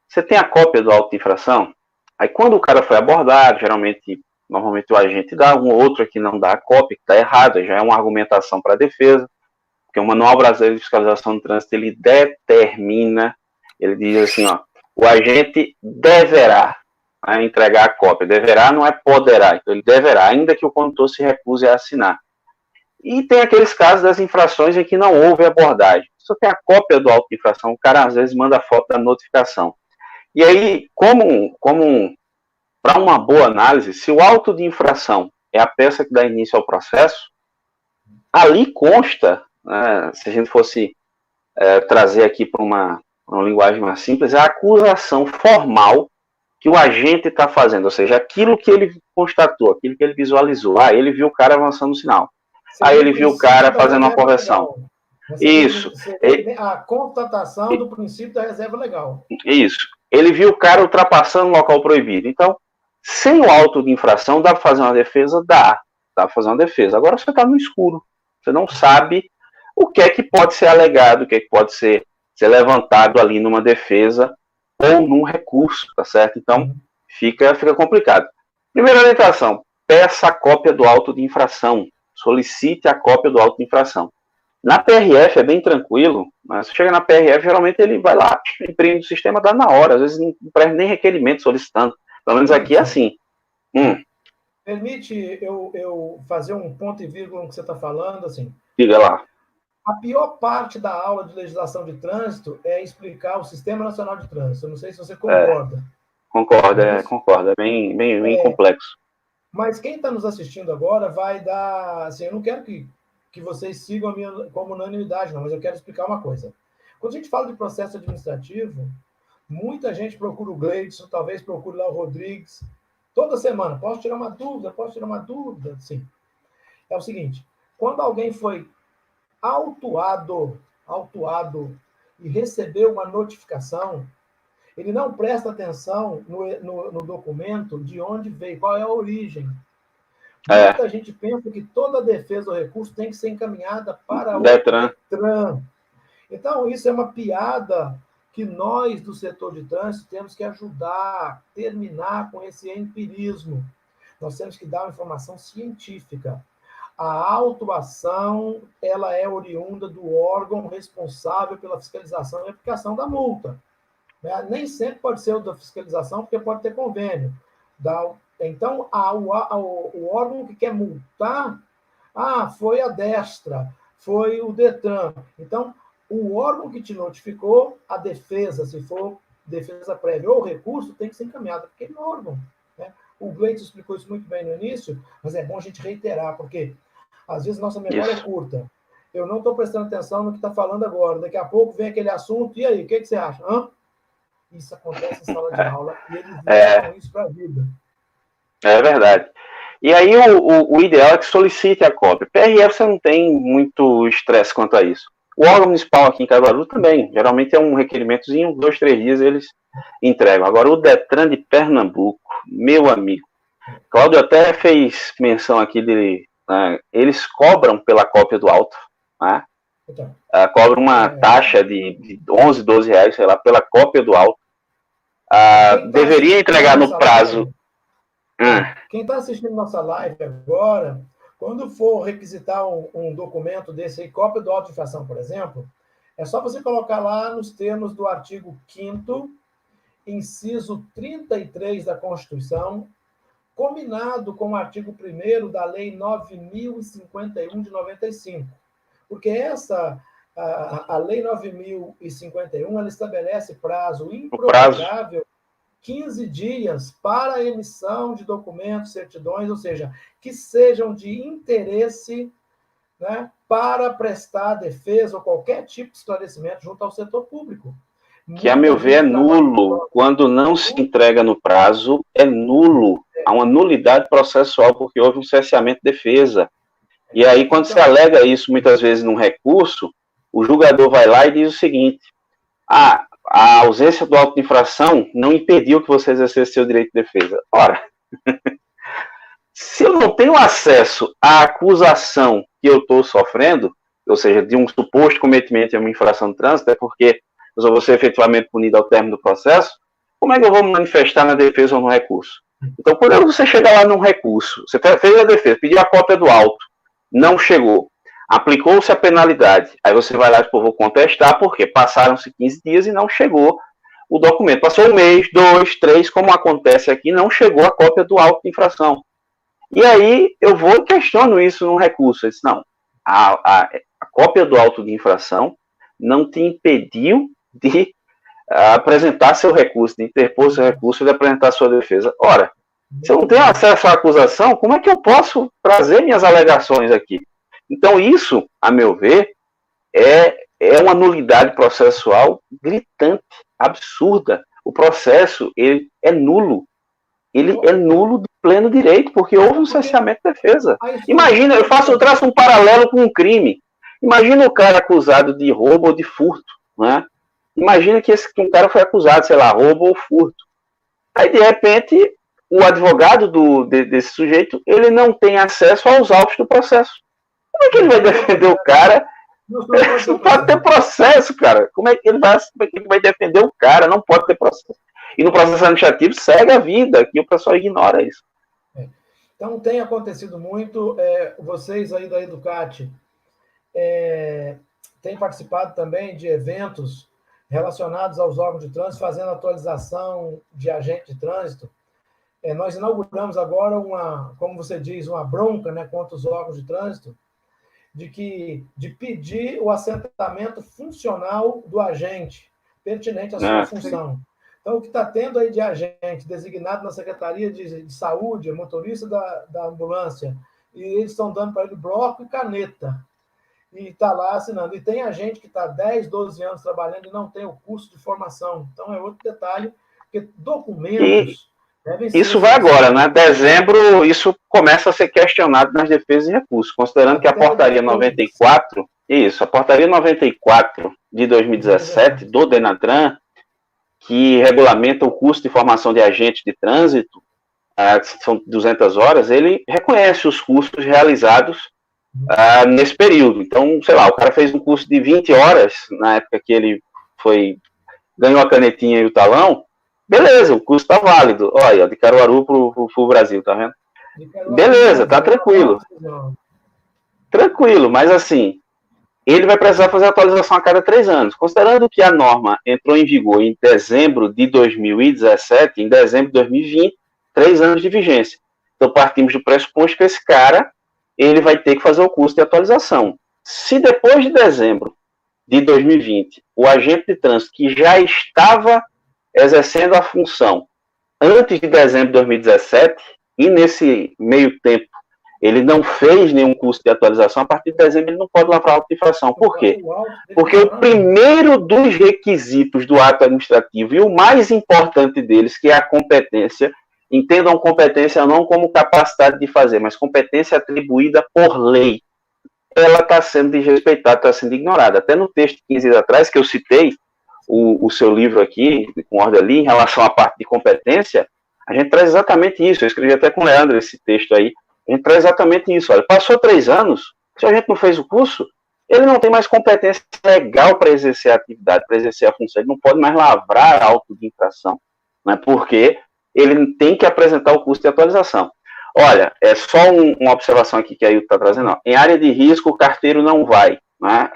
Você tem a cópia do auto de infração? Aí quando o cara foi abordado, normalmente o agente dá, um outro que não dá a cópia, que está errado, já é uma argumentação para a defesa, porque o Manual Brasileiro de Fiscalização do Trânsito, ele determina, ele diz assim, ó, o agente deverá entregar a cópia. Deverá não é poderá, então ele deverá, ainda que o condutor se recuse a assinar. E tem aqueles casos das infrações em que não houve abordagem. Só tem a cópia do auto de infração, o cara às vezes manda foto da notificação. E aí, para uma boa análise, se o auto de infração é a peça que dá início ao processo, ali consta, né, se a gente fosse trazer aqui para uma linguagem mais simples, é a acusação formal que o agente está fazendo, ou seja, aquilo que ele constatou, aquilo que ele visualizou. Ele viu o cara avançando no sinal. Aí ele viu o cara fazendo uma correção. Isso. A constatação do princípio da reserva legal. Isso. Ele viu o cara ultrapassando o local proibido. Então, sem o auto de infração, dá para fazer uma defesa? Dá para fazer uma defesa. Agora você está no escuro. Você não sabe o que é que pode ser alegado, o que é que pode ser levantado ali numa defesa ou num recurso, tá certo? Então, fica complicado. Primeira orientação, peça a cópia do auto de infração. Solicite a cópia do auto de infração. Na PRF é bem tranquilo, mas se chega na PRF, geralmente ele vai lá, imprime o sistema, dá na hora, às vezes não presta nem requerimento solicitando. Pelo menos aqui é assim. Permite eu fazer um ponto e vírgula no que você está falando, assim? Diga lá. A pior parte da aula de legislação de trânsito é explicar o Sistema Nacional de Trânsito. Eu não sei se você concorda. Concordo. É bem complexo. Mas quem está nos assistindo agora vai dar... Assim, eu não quero que vocês sigam a minha como unanimidade, não, mas eu quero explicar uma coisa. Quando a gente fala de processo administrativo, muita gente procura o Gleidson, talvez procure lá o Rodrigues. Toda semana, posso tirar uma dúvida? Sim. É o seguinte, quando alguém foi autuado e recebeu uma notificação, ele não presta atenção no documento de onde veio, qual é a origem. Muita gente pensa que toda defesa ou recurso tem que ser encaminhada para o Detran. Então, isso é uma piada que nós, do setor de trânsito, temos que ajudar, terminar com esse empirismo. Nós temos que dar uma informação científica. A autuação, ela é oriunda do órgão responsável pela fiscalização e aplicação da multa. Nem sempre pode ser o da fiscalização, porque pode ter convênio. Então, o órgão que quer multar, foi a Destra, foi o Detran. Então, o órgão que te notificou, a defesa, se for defesa prévia ou recurso tem que ser encaminhada para aquele órgão, né? O Gleitson explicou isso muito bem no início, mas é bom a gente reiterar, porque às vezes nossa memória é curta. Eu não estou prestando atenção no que está falando agora. Daqui a pouco vem aquele assunto, e aí, o que você acha? Isso acontece em sala de aula, e eles levam isso para a vida. É verdade. E aí o ideal é que solicite a cópia. PRF você não tem muito estresse quanto a isso. O órgão municipal aqui em Caruaru também. Geralmente é um requerimentozinho, 2, 3 dias eles entregam. Agora o Detran de Pernambuco, meu amigo. Cláudio até fez menção aqui de... eles cobram pela cópia do auto. Né? Então, cobram uma taxa de 11, 12 reais, sei lá, pela cópia do auto. Deveria entregar no prazo... Quem está assistindo nossa live agora, quando for requisitar um documento desse aí, cópia do auto de infração, por exemplo, é só você colocar lá nos termos do artigo 5º, inciso 33 da Constituição, combinado com o artigo 1º da Lei 9.051 de 95. Porque a Lei 9.051, ela estabelece prazo improrrogável 15 dias para a emissão de documentos, certidões, ou seja, que sejam de interesse, né, para prestar defesa ou qualquer tipo de esclarecimento junto ao setor público. Que, a meu ver, é nulo. Quando não se entrega no prazo, é nulo. Há uma nulidade processual, porque houve um cesseamento de defesa. E aí, quando se alega isso, muitas vezes, num recurso, o julgador vai lá e diz o seguinte: a ausência do auto de infração não impediu que você exercesse seu direito de defesa. Ora, se eu não tenho acesso à acusação que eu estou sofrendo, ou seja, de um suposto cometimento de uma infração de trânsito, é porque eu só vou ser efetivamente punido ao término do processo, como é que eu vou me manifestar na defesa ou no recurso? Então, quando você chega lá num recurso, você fez a defesa, pediu a cópia do auto, não chegou, aplicou-se a penalidade, aí você vai lá e vou contestar, porque passaram-se 15 dias e não chegou o documento. Passou 1 mês, 2, 3, como acontece aqui, não chegou a cópia do auto de infração. E aí eu vou e questiono isso no recurso. Eu disse, não, a cópia do auto de infração não te impediu de apresentar seu recurso, de interpor seu recurso e de apresentar sua defesa. Ora, se eu não tenho acesso à acusação, como é que eu posso trazer minhas alegações aqui? Então, isso, a meu ver, é uma nulidade processual gritante, absurda. O processo, ele é nulo. Ele é nulo de pleno direito, porque houve um cesseamento de defesa. Imagina, eu traço um paralelo com um crime. Imagina o cara acusado de roubo ou de furto, né? Imagina que um cara foi acusado, sei lá, roubo ou furto. Aí, de repente, o advogado desse sujeito, ele não tem acesso aos autos do processo. Como é que ele vai defender o cara? Não pode ter processo, cara. Como é que ele vai defender o cara? Não pode ter processo. E no processo administrativo segue a vida, que o pessoal ignora isso. Então, tem acontecido muito. Vocês aí da Educat têm participado também de eventos relacionados aos órgãos de trânsito, fazendo atualização de agente de trânsito. Nós inauguramos agora como você diz, uma bronca, né, contra os órgãos de trânsito, de pedir o assentamento funcional do agente, pertinente à sua função. Então, o que está tendo aí de agente designado na Secretaria de Saúde, motorista da ambulância, e eles estão dando para ele bloco e caneta, e está lá assinando. E tem agente que está 10, 12 anos trabalhando e não tem o curso de formação. Então, é outro detalhe, porque documentos... Isso vai agora, né? Dezembro, isso começa a ser questionado nas defesas e recursos, considerando que a portaria 94, a portaria 94 de 2017 do Denatran, que regulamenta o custo de formação de agentes de trânsito, são 200 horas, ele reconhece os custos realizados nesse período. Então, sei lá, o cara fez um curso de 20 horas, na época que ele ganhou a canetinha e o talão, beleza, o custo está válido. Olha, de Caruaru para o Brasil, tá vendo? Beleza, tá tranquilo. Tranquilo, mas assim, ele vai precisar fazer atualização a cada 3 anos. Considerando que a norma entrou em vigor em dezembro de 2017, em dezembro de 2020, 3 anos de vigência. Então, partimos do pressuposto que esse cara, ele vai ter que fazer o curso de atualização. Se depois de dezembro de 2020, o agente de trânsito que já estava exercendo a função antes de dezembro de 2017, e nesse meio tempo ele não fez nenhum curso de atualização, a partir de dezembro ele não pode lavrar auto de infração. Por quê? Porque o primeiro dos requisitos do ato administrativo, e o mais importante deles, que é a competência, entendam competência não como capacidade de fazer, mas competência atribuída por lei, ela está sendo desrespeitada, está sendo ignorada. Até no texto de 15 dias atrás, que eu citei, o seu livro aqui, com ordem ali, em relação à parte de competência, a gente traz exatamente isso. Eu escrevi até com o Leandro esse texto aí. A gente traz exatamente isso. Olha, passou 3 anos, se a gente não fez o curso, ele não tem mais competência legal para exercer a atividade, para exercer a função. Ele não pode mais lavrar auto de infração, né? Porque ele tem que apresentar o curso de atualização. Olha, é só uma observação aqui que a Ailton está trazendo. Ó. Em área de risco, o carteiro não vai. Né?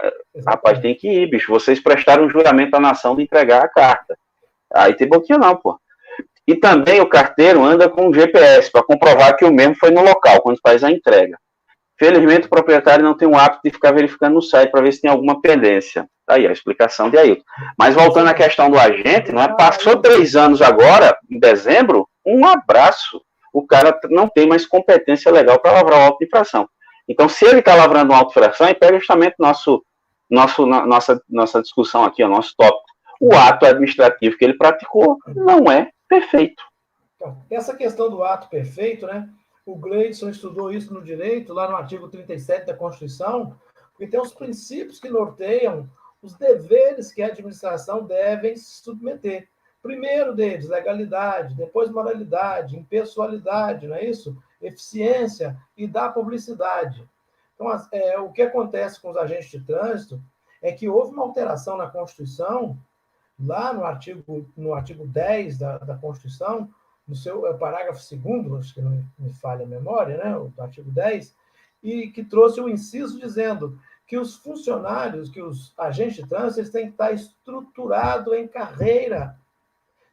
Rapaz, tem que ir, bicho. Vocês prestaram um juramento à nação de entregar a carta. Aí tem boquinha não, pô. E também o carteiro anda com GPS para comprovar que o mesmo foi no local, quando faz a entrega. Felizmente, o proprietário não tem o hábito de ficar verificando no site para ver se tem alguma pendência. Tá aí a explicação de Ailton. Mas voltando à questão do agente, não é? Passou 3 anos agora, em dezembro, um abraço. O cara não tem mais competência legal para lavrar o auto de infração. Então, se ele está lavrando uma auto de infração, e pega justamente nossa discussão aqui, o nosso tópico. O ato administrativo que ele praticou não é perfeito. Então, essa questão do ato perfeito, né? O Gleidson estudou isso no direito, lá no artigo 37 da Constituição, porque tem os princípios que norteiam os deveres que a administração deve se submeter. Primeiro deles, legalidade, depois moralidade, impessoalidade, não é isso? Eficiência e da publicidade. Então, o que acontece com os agentes de trânsito é que houve uma alteração na Constituição, lá no artigo 10 da Constituição, no seu parágrafo 2º, acho que não me falha a memória, né, do artigo 10, e que trouxe um inciso dizendo que os funcionários, que os agentes de trânsito, eles têm que estar estruturados em carreira.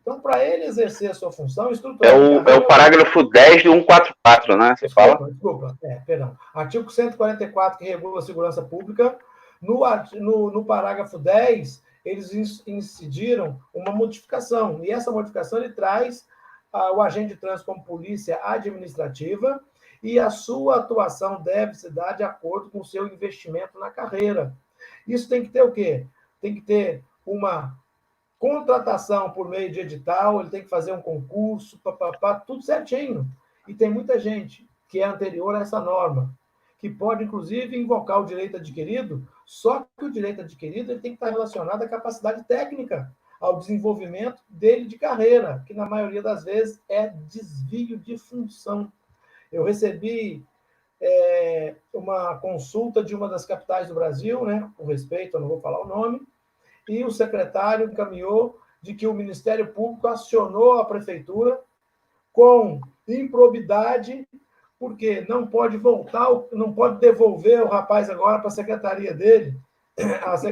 Então, para ele exercer a sua função, é o parágrafo 10 do 144, né? Você fala? Desculpa, perdão. Artigo 144, que regula a segurança pública. No parágrafo 10, eles incidiram uma modificação. E essa modificação ele traz o agente de trânsito como polícia administrativa e a sua atuação deve se dar de acordo com o seu investimento na carreira. Isso tem que ter o quê? Tem que ter uma contratação por meio de edital, ele tem que fazer um concurso, tudo certinho. E tem muita gente que é anterior a essa norma, que pode, inclusive, invocar o direito adquirido, só que o direito adquirido ele tem que estar relacionado à capacidade técnica, ao desenvolvimento dele de carreira, que, na maioria das vezes, é desvio de função. Eu recebi uma consulta de uma das capitais do Brasil, né, com respeito, eu não vou falar o nome, e o secretário encaminhou de que o Ministério Público acionou a prefeitura com improbidade, porque não pode não pode devolver o rapaz agora para a secretaria dele.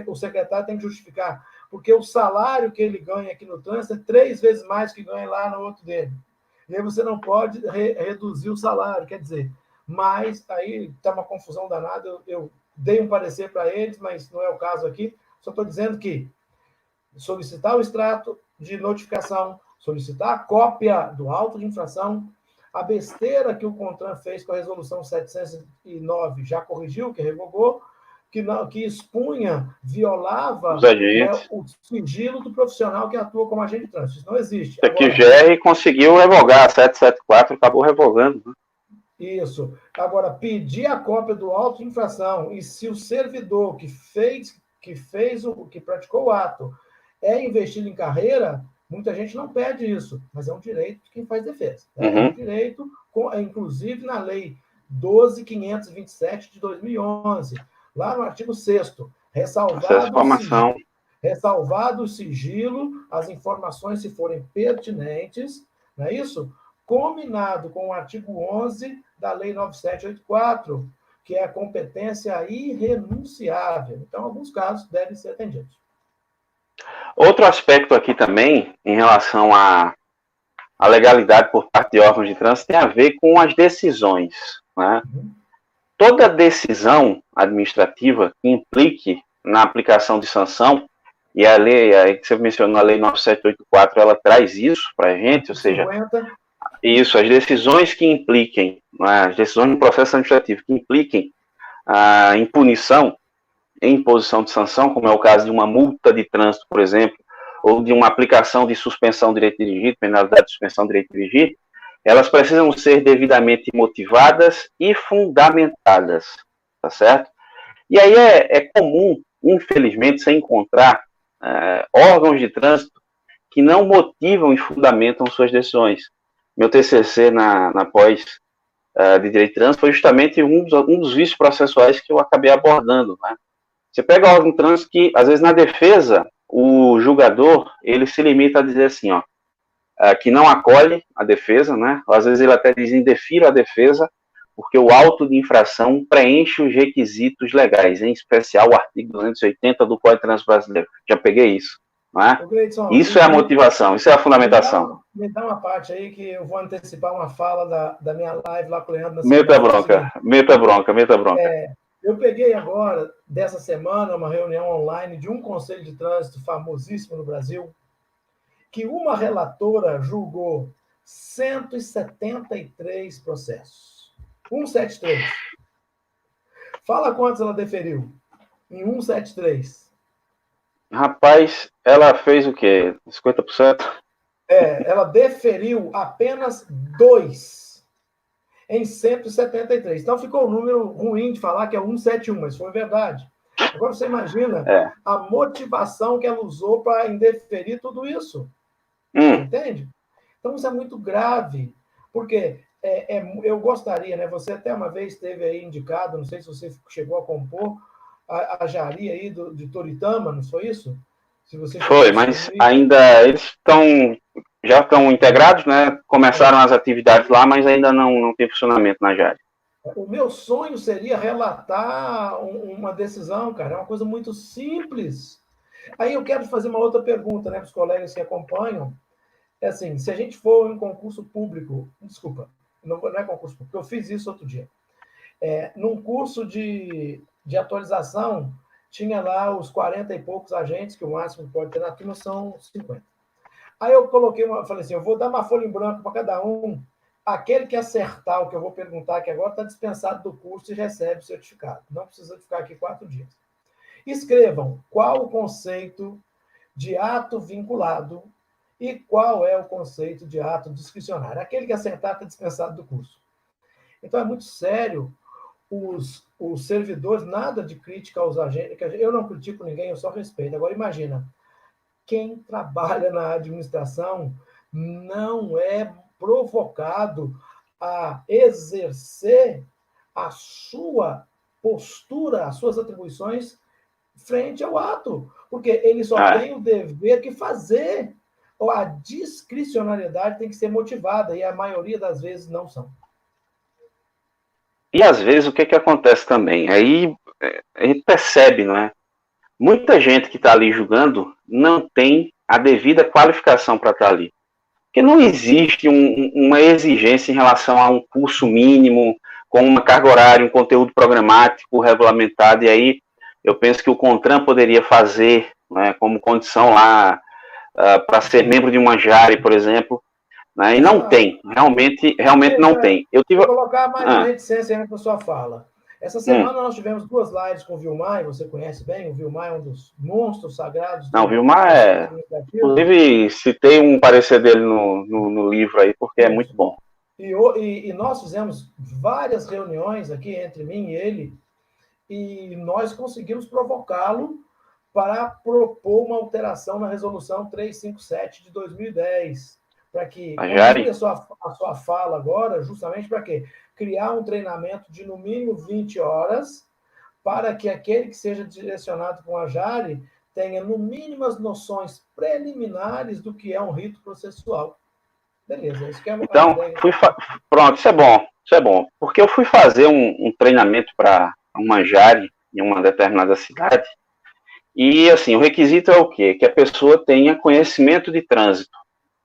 O secretário tem que justificar, porque o salário que ele ganha aqui no trânsito é 3 vezes mais que ganha lá no outro dele. E aí você não pode reduzir o salário, quer dizer, mas aí está uma confusão danada. Eu dei um parecer para eles, mas não é o caso aqui. Só estou dizendo que solicitar o extrato de notificação, solicitar a cópia do auto de infração, a besteira que o CONTRAN fez com a resolução 709 já corrigiu, que revogou, que expunha, violava o sigilo do profissional que atua como agente de trânsito. Isso não existe. Agora, que o GR conseguiu revogar, a 774 acabou revogando. Né? Isso. Agora, pedir a cópia do auto de infração, e se o servidor que praticou o ato é investido em carreira, muita gente não pede isso, mas é um direito de quem faz defesa. Né? É um direito, inclusive na Lei 12.527 de 2011, lá no artigo 6º, ressalvado o sigilo, as informações se forem pertinentes, não é isso? Combinado com o artigo 11 da Lei 9784, que é a competência irrenunciável. Então, alguns casos devem ser atendidos. Outro aspecto aqui também, em relação à legalidade por parte de órgãos de trânsito, tem a ver com as decisões. Né? Toda decisão administrativa que implique na aplicação de sanção, E a lei, aí que você mencionou, a lei 9784, ela traz isso para a gente, ou seja, 50. Isso, as decisões que impliquem, as decisões no processo administrativo que impliquem em punição, em imposição de sanção, como é o caso de uma multa de trânsito, por exemplo, ou de uma aplicação de suspensão do direito de dirigir, penalidade de suspensão do direito de dirigir, elas precisam ser devidamente motivadas e fundamentadas, tá certo? E aí é comum, infelizmente, você encontrar órgãos de trânsito que não motivam e fundamentam suas decisões. Meu TCC na pós de Direito de Trânsito foi justamente um dos vícios processuais que eu acabei abordando. Né? Você pega o órgão de trânsito que, às vezes, na defesa, o julgador, ele se limita a dizer assim, ó, que não acolhe a defesa, né? Ou, às vezes ele até diz indefiro a defesa, porque o auto de infração preenche os requisitos legais, em especial o artigo 280 do Código de Trânsito Brasileiro. Já peguei isso. Né? Gleidson, Isso é a motivação, isso é a fundamentação. Me dá uma parte aí que eu vou antecipar uma fala da minha live lá com o Leandro. Meta bronca. Eu peguei agora, dessa semana, uma reunião online de um conselho de trânsito famosíssimo no Brasil, que uma relatora julgou 173 processos. 173. Fala quantos ela deferiu em 173. Rapaz, ela fez o quê? 50%? Ela deferiu apenas 2 em 173. Então ficou um número ruim de falar que é 171, mas foi verdade. Agora você imagina a motivação que ela usou para indeferir tudo isso. Entende? Então isso é muito grave, porque eu gostaria, né? Você até uma vez esteve aí indicado, não sei se você chegou a compor, a Jari aí de Toritama, não foi isso? Se você foi, mas ainda eles já estão integrados, né? Começaram as atividades lá, mas ainda não tem funcionamento na Jari. O meu sonho seria relatar uma decisão, cara. É uma coisa muito simples. Aí eu quero fazer uma outra pergunta, né, para os colegas que acompanham. É assim, se a gente for em concurso público, desculpa, não é concurso público, eu fiz isso outro dia. Num curso de atualização, tinha lá os 40 e poucos agentes, que o máximo que pode ter na turma são 50. Aí eu falei assim, eu vou dar uma folha em branco para cada um. Aquele que acertar o que eu vou perguntar aqui agora está dispensado do curso e recebe o certificado. Não precisa ficar aqui 4 dias. Escrevam qual o conceito de ato vinculado e qual é o conceito de ato discricionário. Aquele que acertar está dispensado do curso. Então é muito sério. Os servidores, nada de crítica aos agentes. Eu não critico ninguém, eu só respeito. Agora imagina, quem trabalha na administração não é provocado a exercer a sua postura, as suas atribuições frente ao ato, porque ele só tem o dever que fazer. A discricionariedade tem que ser motivada, e a maioria das vezes não são. E às vezes o que acontece também? Aí a gente percebe, não é? Muita gente que está ali julgando não tem a devida qualificação para estar ali. Porque não existe uma exigência em relação a um curso mínimo, com uma carga horária, um conteúdo programático regulamentado, e aí eu penso que o CONTRAN poderia fazer, né, como condição lá para ser membro de uma Jari, por exemplo, né, e não tem, realmente não tem. Vou colocar mais uma reticência aí na sua fala. Essa semana nós tivemos 2 lives com o Vilmar, você conhece bem, o Vilmar é um dos monstros sagrados. Não, o Vilmar inclusive, citei um parecer dele no livro aí, porque é muito bom. E nós fizemos várias reuniões aqui entre mim e ele, e nós conseguimos provocá-lo para propor uma alteração na resolução 357 de 2010, para que a sua fala agora, justamente para quê? Criar um treinamento de no mínimo 20 horas, para que aquele que seja direcionado com a Jari tenha no mínimo as noções preliminares do que é um rito processual. Beleza, isso que é uma Então, pronto, isso é bom, porque eu fui fazer um treinamento para uma Jari em uma determinada cidade, e assim, o requisito é o quê? Que a pessoa tenha conhecimento de trânsito,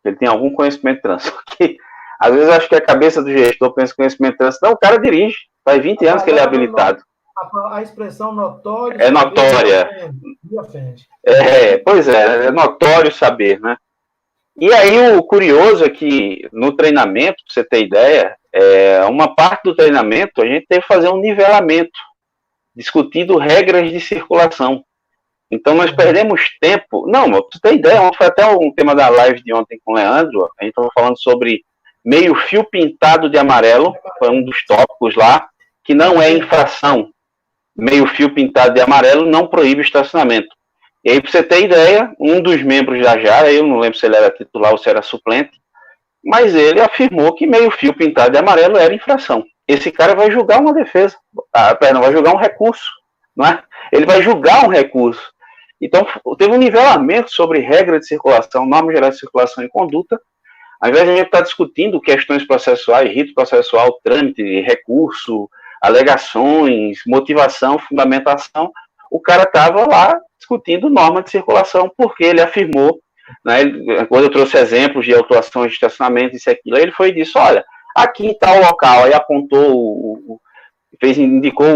que ele tenha algum conhecimento de trânsito, porque às vezes acho que a cabeça do gestor pensa conhecimento de trânsito, não, o cara dirige, faz 20 anos que ele é habilitado. A expressão notório É notória. Me ofende. Pois é notório saber, né? E aí o curioso é que no treinamento, para você ter ideia, uma parte do treinamento a gente teve que fazer um nivelamento, discutindo regras de circulação. Então nós perdemos tempo. Não, pra você ter ideia, ontem foi até um tema da live de ontem com o Leandro, a gente estava falando sobre meio fio pintado de amarelo, foi um dos tópicos lá, que não é infração. Meio fio pintado de amarelo não proíbe estacionamento. E aí, para você ter ideia, um dos membros da Jara, eu não lembro se ele era titular ou se era suplente, mas ele afirmou que meio fio pintado de amarelo era infração. Esse cara vai julgar uma defesa, vai julgar um recurso, não é? Ele vai julgar um recurso. Então, teve um nivelamento sobre regra de circulação, normas gerais de circulação e conduta. Ao invés de a gente estar discutindo questões processuais, rito processual, trâmite, recurso, alegações, motivação, fundamentação, o cara estava lá discutindo norma de circulação, porque ele afirmou, né, quando eu trouxe exemplos de autuações de estacionamento, isso e aquilo, aí ele foi e disse, olha, aqui em tal local, aí apontou, indicou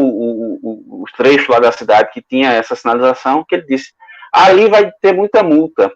os trechos lá da cidade que tinha essa sinalização, que ele disse, ali vai ter muita multa,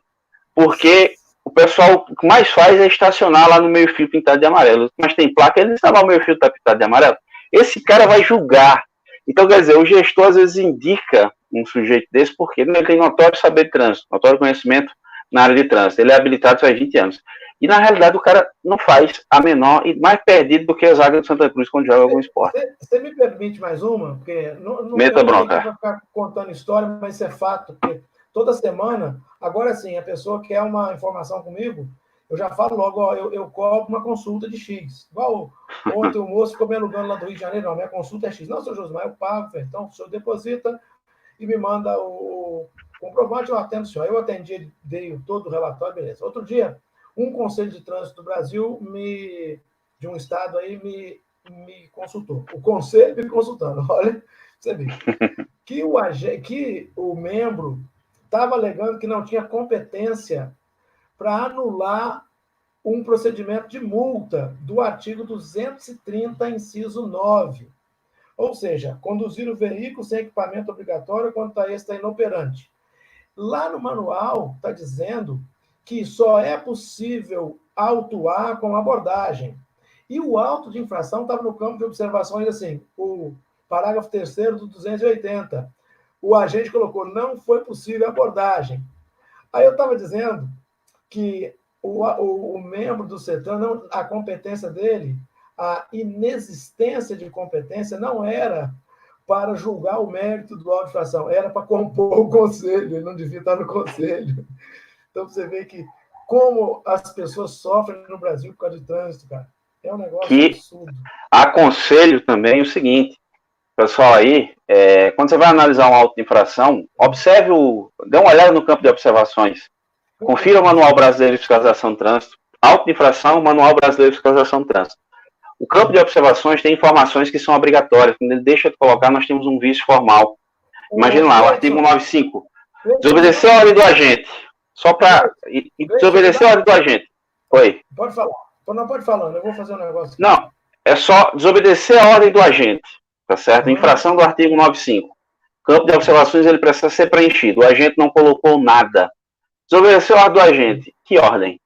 porque o pessoal o que mais faz é estacionar lá no meio fio pintado de amarelo, mas tem placa, ele está lá o meio fio tá pintado de amarelo, esse cara vai julgar. Então, quer dizer, o gestor às vezes indica um sujeito desse porque ele tem notório saber de trânsito, notório conhecimento na área de trânsito. Ele é habilitado faz 20 anos. E, na realidade, o cara não faz a menor e mais perdido do que a zaga do Santa Cruz quando joga algum esporte. Você me permite mais uma? Porque não Meta bronca. Vai ficar contando história, mas isso é fato. Porque toda semana, agora sim, a pessoa quer uma informação comigo, eu já falo logo, ó, eu cobro uma consulta de X. Igual ontem o moço ficou me alugando lá do Rio de Janeiro, não, minha consulta é X. Não, seu Josmar, eu pago, então o senhor deposita e me manda o comprovante, eu atendo o senhor. Eu atendi, dei todo o relatório, beleza. Outro dia, um conselho de trânsito do Brasil, de um estado aí, me consultou. O conselho me consultando, olha, você vê. Que o membro estava alegando que não tinha competência para anular um procedimento de multa do artigo 230, inciso 9. Ou seja, conduzir o veículo sem equipamento obrigatório quando está inoperante. Lá no manual está dizendo que só é possível autuar com abordagem. E o auto de infração estava no campo de observações assim, o parágrafo 3º do 280. O agente colocou, não foi possível abordagem. Aí eu estava dizendo que o membro do CETRAN, a competência dele, a inexistência de competência não era para julgar o mérito do auto de infração, era para compor o conselho, ele não devia estar no conselho. Então, você vê que como as pessoas sofrem no Brasil por causa de trânsito, cara. É um negócio absurdo. Aconselho também o seguinte, pessoal aí, quando você vai analisar um auto de infração, observe dê uma olhada no campo de observações. Confira o Manual Brasileiro de Fiscalização de Trânsito, auto de infração, Manual Brasileiro de Fiscalização de Trânsito. O campo de observações tem informações que são obrigatórias. Quando ele deixa de colocar, nós temos um vício formal. Imagina lá, o artigo 195. Desobedecer a ordem do agente. Só para desobedecer a ordem do agente. Oi. Pode falar. Não pode falar, eu vou fazer um negócio aqui. Não, é só desobedecer a ordem do agente. Tá certo? Infração do artigo 95. Campo de observações ele precisa ser preenchido. O agente não colocou nada. Desobedeceu a ordem do agente. Que ordem?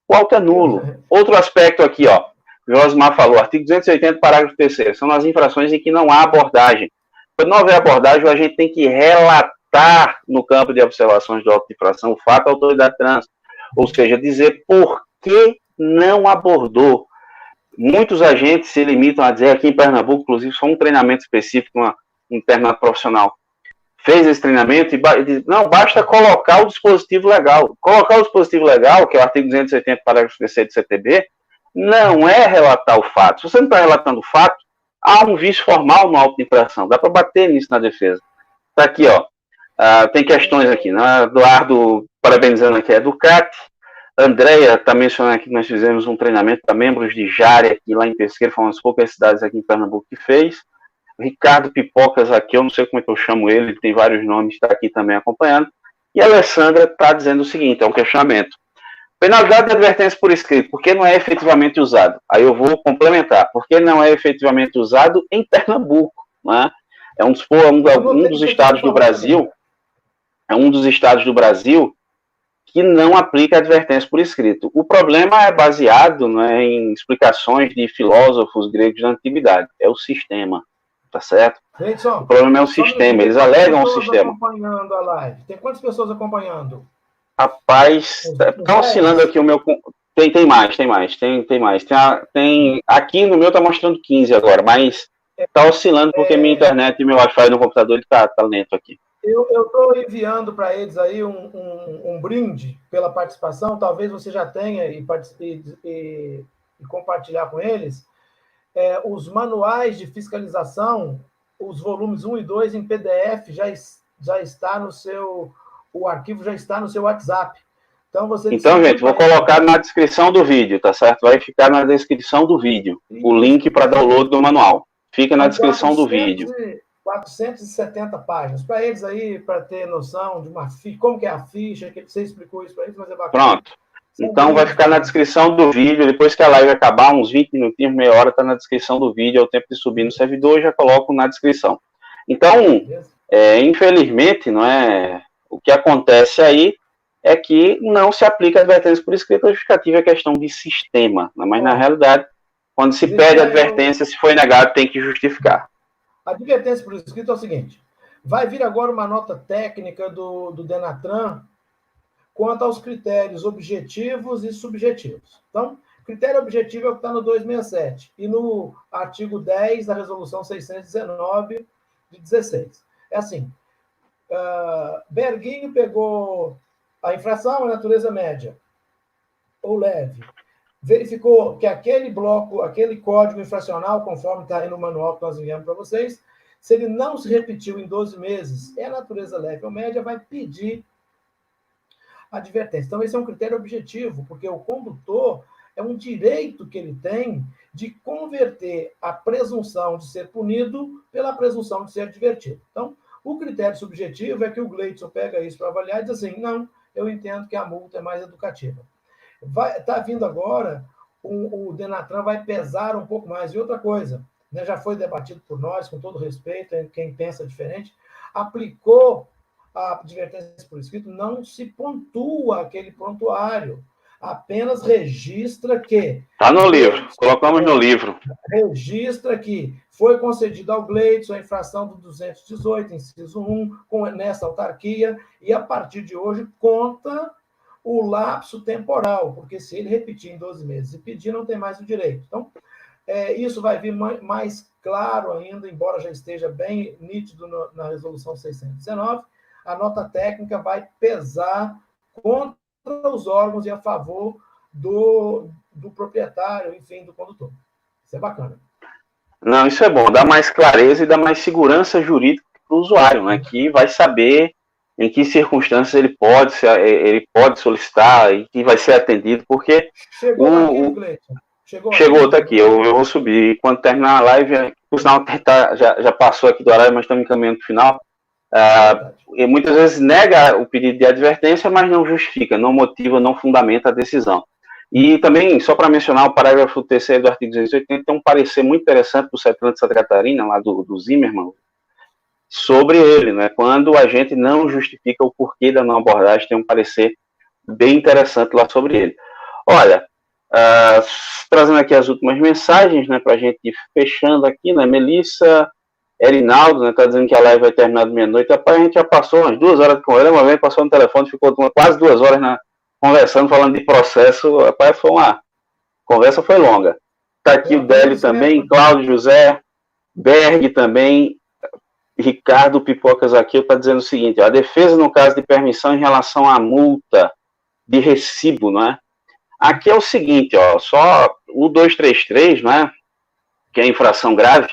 O auto é nulo. Outro aspecto aqui, ó. O Josmar falou, artigo 280, parágrafo 3º. São as infrações em que não há abordagem. Quando não houver abordagem, o agente tem que relatar no campo de observações de auto de infração o fato à autoridade de trânsito. Ou seja, dizer por que não abordou. Muitos agentes se limitam a dizer, aqui em Pernambuco, inclusive, só um treinamento específico, um internato profissional fez esse treinamento e diz, não, basta colocar o dispositivo legal. Colocar o dispositivo legal, que é o artigo 280, parágrafo 3º do CTB, não é relatar o fato. Se você não está relatando o fato, há um vício formal no auto de infração. Dá para bater nisso na defesa. Está aqui, ó. Tem questões aqui, né? Eduardo parabenizando aqui a Educate. Andréia está mencionando aqui que nós fizemos um treinamento para membros de Jari aqui lá em Pesqueira, foi umas poucas cidades aqui em Pernambuco que fez. Ricardo Pipocas aqui, eu não sei como é que eu chamo ele tem vários nomes, está aqui também acompanhando. E a Alessandra está dizendo o seguinte, é um questionamento. Penalidade de advertência por escrito, por que não é efetivamente usado? Aí eu vou complementar, por que não é efetivamente usado em Pernambuco? Não é? É um dos estados do Brasil, que não aplica advertência por escrito. O problema é baseado, né, em explicações de filósofos gregos da antiguidade. É o sistema, tá certo? Gleidson, o problema é o sistema, eles alegam o sistema. Acompanhando a live. Tem quantas pessoas acompanhando? Rapaz, tá oscilando aqui o meu... Tem mais. Aqui no meu tá mostrando 15 agora, mas tá oscilando porque minha internet e meu Wi-Fi no computador ele tá lento aqui. Eu estou enviando para eles aí um brinde pela participação, talvez você já tenha e compartilhar com eles os manuais de fiscalização, os volumes 1 e 2 em PDF já está no seu... O arquivo já está no seu WhatsApp. Então, gente, vou colocar na descrição do vídeo, tá certo? Vai ficar na descrição do vídeo. O link para download do manual. Fica na descrição do vídeo. 470 páginas. Para eles aí, para ter noção de uma ficha, como que é a ficha, que você explicou isso para eles, mas é bacana. Pronto. Então, vai ficar na descrição do vídeo. Depois que a live acabar, uns 20 minutinhos, meia hora, está na descrição do vídeo. É o tempo de subir no servidor, já coloco na descrição. Então, infelizmente, não é... o que acontece aí é que não se aplica a advertência por escrito, a justificativa é questão de sistema. Mas, na realidade, quando se pede advertência, se foi negado, tem que justificar. A advertência por escrito é o seguinte: vai vir agora uma nota técnica do Denatran quanto aos critérios objetivos e subjetivos. Então, critério objetivo é o que está no 267 e no artigo 10 da Resolução 619 de 16. É assim, Berguinho pegou a infração, a natureza média ou leve, verificou que aquele bloco, aquele código infracional, conforme está aí no manual que nós enviamos para vocês, se ele não se repetiu em 12 meses, é a natureza leve ou média, vai pedir advertência. Então, esse é um critério objetivo, porque o condutor é um direito que ele tem de converter a presunção de ser punido pela presunção de ser advertido. Então, o critério subjetivo é que o Gleidson pega isso para avaliar e diz assim, não, eu entendo que a multa é mais educativa. Está vindo agora, o Denatran vai pesar um pouco mais. E outra coisa, né, já foi debatido por nós, com todo respeito, quem pensa diferente, aplicou a advertência por escrito, não se pontua aquele prontuário, apenas registra que... Está no livro, colocamos no livro. Registra que foi concedido ao Gleidson a infração do 218, inciso 1, nessa autarquia, e a partir de hoje conta o lapso temporal, porque se ele repetir em 12 meses e pedir, não tem mais o direito. Então, isso vai vir mais claro ainda, embora já esteja bem nítido na Resolução 619, a nota técnica vai pesar contra os órgãos e a favor do proprietário, enfim, do condutor. Isso é bacana. Não, isso é bom, dá mais clareza e dá mais segurança jurídica para o usuário, né, que vai saber em que circunstâncias ele pode solicitar e que vai ser atendido, porque... Chegou, tá aqui, eu vou subir. Quando terminar a live, por sinal, já passou aqui do horário, mas estamos encaminhando para o final. E muitas vezes nega o pedido de advertência, mas não justifica, não motiva, não fundamenta a decisão. E também, só para mencionar, o parágrafo 3º do artigo 280 tem um parecer muito interessante do CETRAN de Santa Catarina, lá do Zimmermann, sobre ele, né? Quando a gente não justifica o porquê da não abordagem, tem um parecer bem interessante lá sobre ele. Olha, trazendo aqui as últimas mensagens, né, para a gente ir fechando aqui, né? Melissa Erinaldo, né, tá dizendo que a live vai terminar de meia-noite. Rapaz, a gente já passou umas 2 horas com ele, uma vez passou no telefone, ficou quase 2 horas conversando, falando de processo. Rapaz, conversa foi longa. Tá aqui o Délio também, Cláudio José, Berg também, Ricardo Pipocas aqui está dizendo o seguinte, ó, a defesa no caso de permissão em relação à multa de recibo, não é? Aqui é o seguinte, ó, só o 233, né, que é infração grave,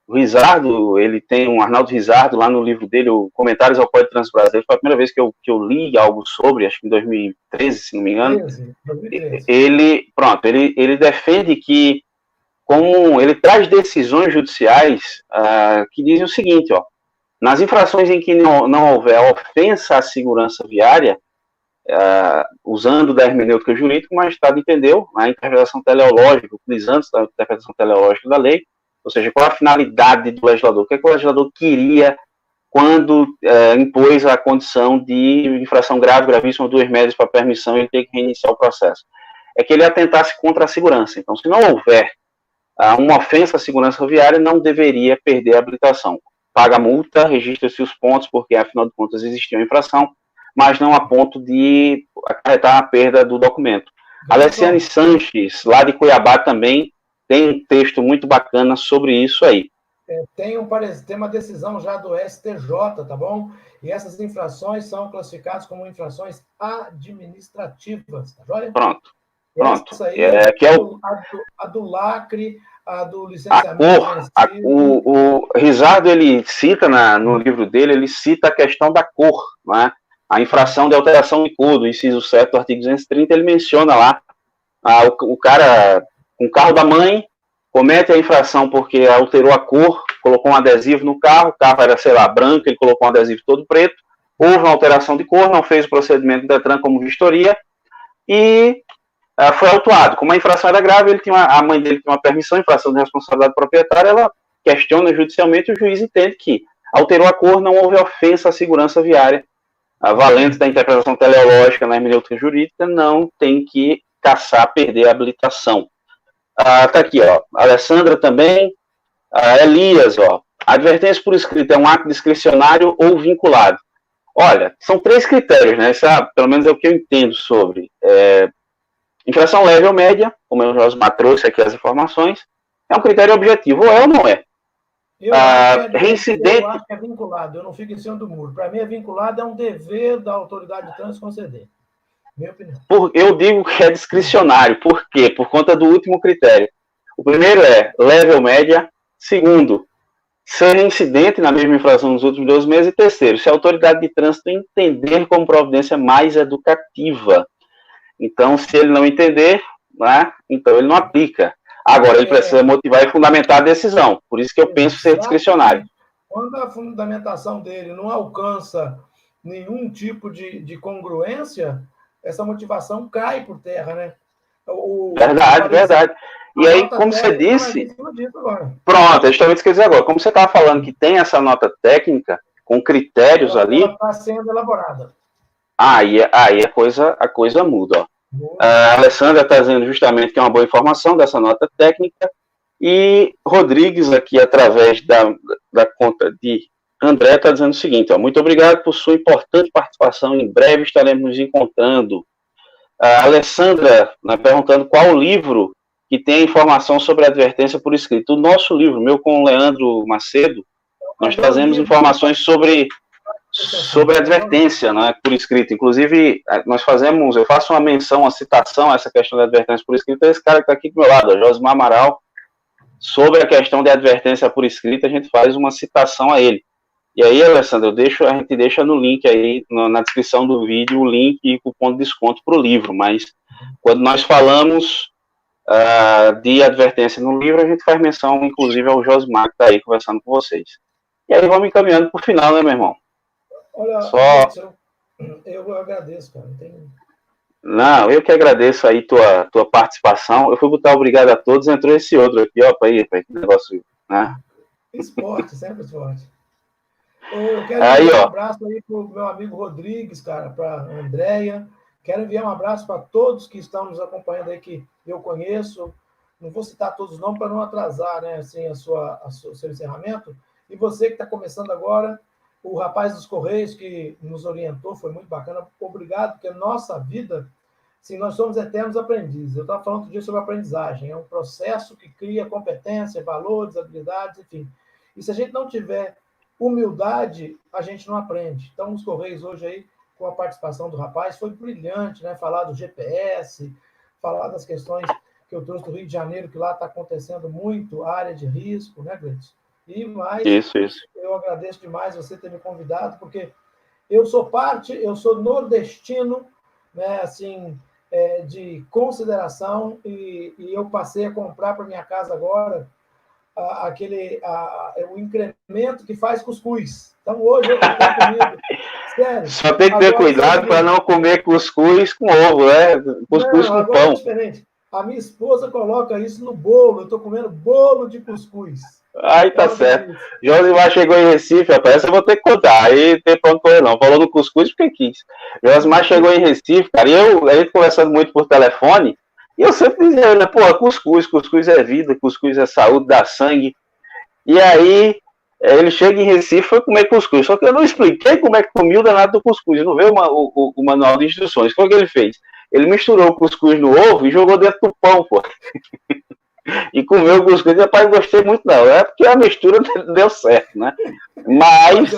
o Rizardo, ele tem um Arnaldo Rizardo lá no livro dele, o Comentários ao Código de Trânsito Brasileiro, foi a primeira vez que eu li algo sobre, acho que em 2013, se não me engano, 2013. Ele defende que, como ele traz decisões judiciais que dizem o seguinte, ó, nas infrações em que não houver ofensa à segurança viária, usando da hermenêutica jurídica, o magistrado entendeu, a interpretação teleológica, utilizando a interpretação teleológica da lei, Ou seja, qual a finalidade do legislador? O que é que o legislador queria quando impôs a condição de infração grave, gravíssima, 2 meses para permissão e ele ter que reiniciar o processo? É que ele atentasse contra a segurança. Então, se não houver uma ofensa à segurança viária, não deveria perder a habilitação. Paga a multa, registra-se os pontos, porque, afinal de contas, existia uma infração, mas não a ponto de acarretar a perda do documento. Alessiane Sanches, lá de Cuiabá, também tem um texto muito bacana sobre isso aí. Tem uma decisão já do STJ, tá bom? E essas infrações são classificadas como infrações administrativas, tá joia? Pronto. Essa aí a do lacre, a do licenciamento. O Risardo, ele cita no livro dele, ele cita a questão da cor, né? A infração de alteração de cor, do inciso 7 do artigo 230, ele menciona lá, o cara com o carro da mãe comete a infração porque alterou a cor, colocou um adesivo no carro, o carro era, sei lá, branco, ele colocou um adesivo todo preto, houve uma alteração de cor, não fez o procedimento do Detran como vistoria, e foi autuado. Como a infração era grave, a mãe dele tinha uma permissão, infração de responsabilidade proprietária, ela questiona judicialmente, o juiz entende que alterou a cor, não houve ofensa à segurança viária, a valente da interpretação teleológica na hermenêutica jurídica, não tem que perder a habilitação. Tá aqui, ó, a Alessandra também, Elias, ó, advertência por escrito é um ato discricionário ou vinculado. Olha, são 3 critérios, né, pelo menos é o que eu entendo sobre. Infração leve ou média, como o Josmar trouxe aqui as informações, é um critério objetivo, ou é ou não é. Eu acho que é vinculado, eu não fico em cima do muro. Para mim, é vinculado, é um dever da autoridade de trânsito conceder. Minha opinião. Eu digo que é discricionário. Por quê? Por conta do último critério. O primeiro é leve ou média. Segundo, ser incidente na mesma infração nos últimos 12 meses. E terceiro, se a autoridade de trânsito entender como providência mais educativa. Então, se ele não entender, né, então ele não aplica. Agora, ele precisa motivar e fundamentar a decisão. Por isso que eu penso ser discricionário. Quando a fundamentação dele não alcança nenhum tipo de congruência, essa motivação cai por terra, né? Verdade. E aí, como você disse... Pronto, é justamente isso que eu ia dizer agora. Como você estava falando que tem essa nota técnica, com critérios ali... Ela está sendo elaborada. Aí a coisa muda, ó. A Alessandra está dizendo justamente que é uma boa informação dessa nota técnica, e Rodrigues, aqui através da conta de André, está dizendo o seguinte, ó, muito obrigado por sua importante participação, em breve estaremos nos encontrando. A Alessandra, né, perguntando qual o livro que tem informação sobre a advertência por escrito. O nosso livro, meu com o Leandro Macedo, nós trazemos informações sobre a advertência, né, por escrito. Inclusive, eu faço uma menção, uma citação a essa questão da advertência por escrito, esse cara que está aqui do meu lado, Josmar Amaral, sobre a questão da advertência por escrito, a gente faz uma citação a ele. E aí, Alessandro, a gente deixa no link aí, na descrição do vídeo, o link e cupom de desconto para o livro, mas quando nós falamos de advertência no livro, a gente faz menção, inclusive, ao Josmar, que está aí conversando com vocês. E aí vamos encaminhando para o final, né, meu irmão? Olha, eu agradeço, cara. Não, eu que agradeço aí tua participação. Eu fui botar obrigado a todos, entrou esse outro aqui, ó, para que negócio, né? Esporte, sempre esporte. Eu quero enviar um abraço aí para o meu amigo Rodrigues, cara, para a Andréia. Quero enviar um abraço para todos que estão nos acompanhando aí, que eu conheço. Não vou citar todos os nomes para não atrasar, né, assim, o seu encerramento. E você que está começando agora, o rapaz dos Correios que nos orientou, foi muito bacana. Obrigado, porque a nossa vida, sim, nós somos eternos aprendizes. Eu estava falando outro dia sobre aprendizagem. É um processo que cria competência, valores, habilidades, enfim. E se a gente não tiver humildade, a gente não aprende. Então, os Correios hoje aí, com a participação do rapaz, foi brilhante, né? Falar do GPS, falar das questões que eu trouxe do Rio de Janeiro, que lá está acontecendo muito, área de risco, né, Gleison? E mais, isso. Eu agradeço demais você ter me convidado, porque eu sou nordestino, né, assim, de consideração, e eu passei a comprar para minha casa agora o incremento que faz cuscuz. Então, hoje eu estou comigo. Sério. Só tem que ter cuidado para não comer cuscuz com ovo, né? Cuscuz com pão. É diferente. A minha esposa coloca isso no bolo. Eu estou comendo bolo de cuscuz. Aí tá certo. Josimar chegou em Recife, rapaz, essa eu vou ter que contar. Aí tem pra onde correr, não. Falou no cuscuz porque quis. Josimar chegou em Recife, cara, e a gente conversando muito por telefone, e eu sempre dizia, né, pô, cuscuz é vida, cuscuz é saúde, dá sangue. E aí, ele chega em Recife e foi comer cuscuz. Só que eu não expliquei como é que comia o danado do cuscuz. Não veio o manual de instruções. O que ele fez? Ele misturou o cuscuz no ovo e jogou dentro do pão, pô. E comeu o cuscuz. Rapaz, gostei muito, não. É porque a mistura deu certo, né? Mas,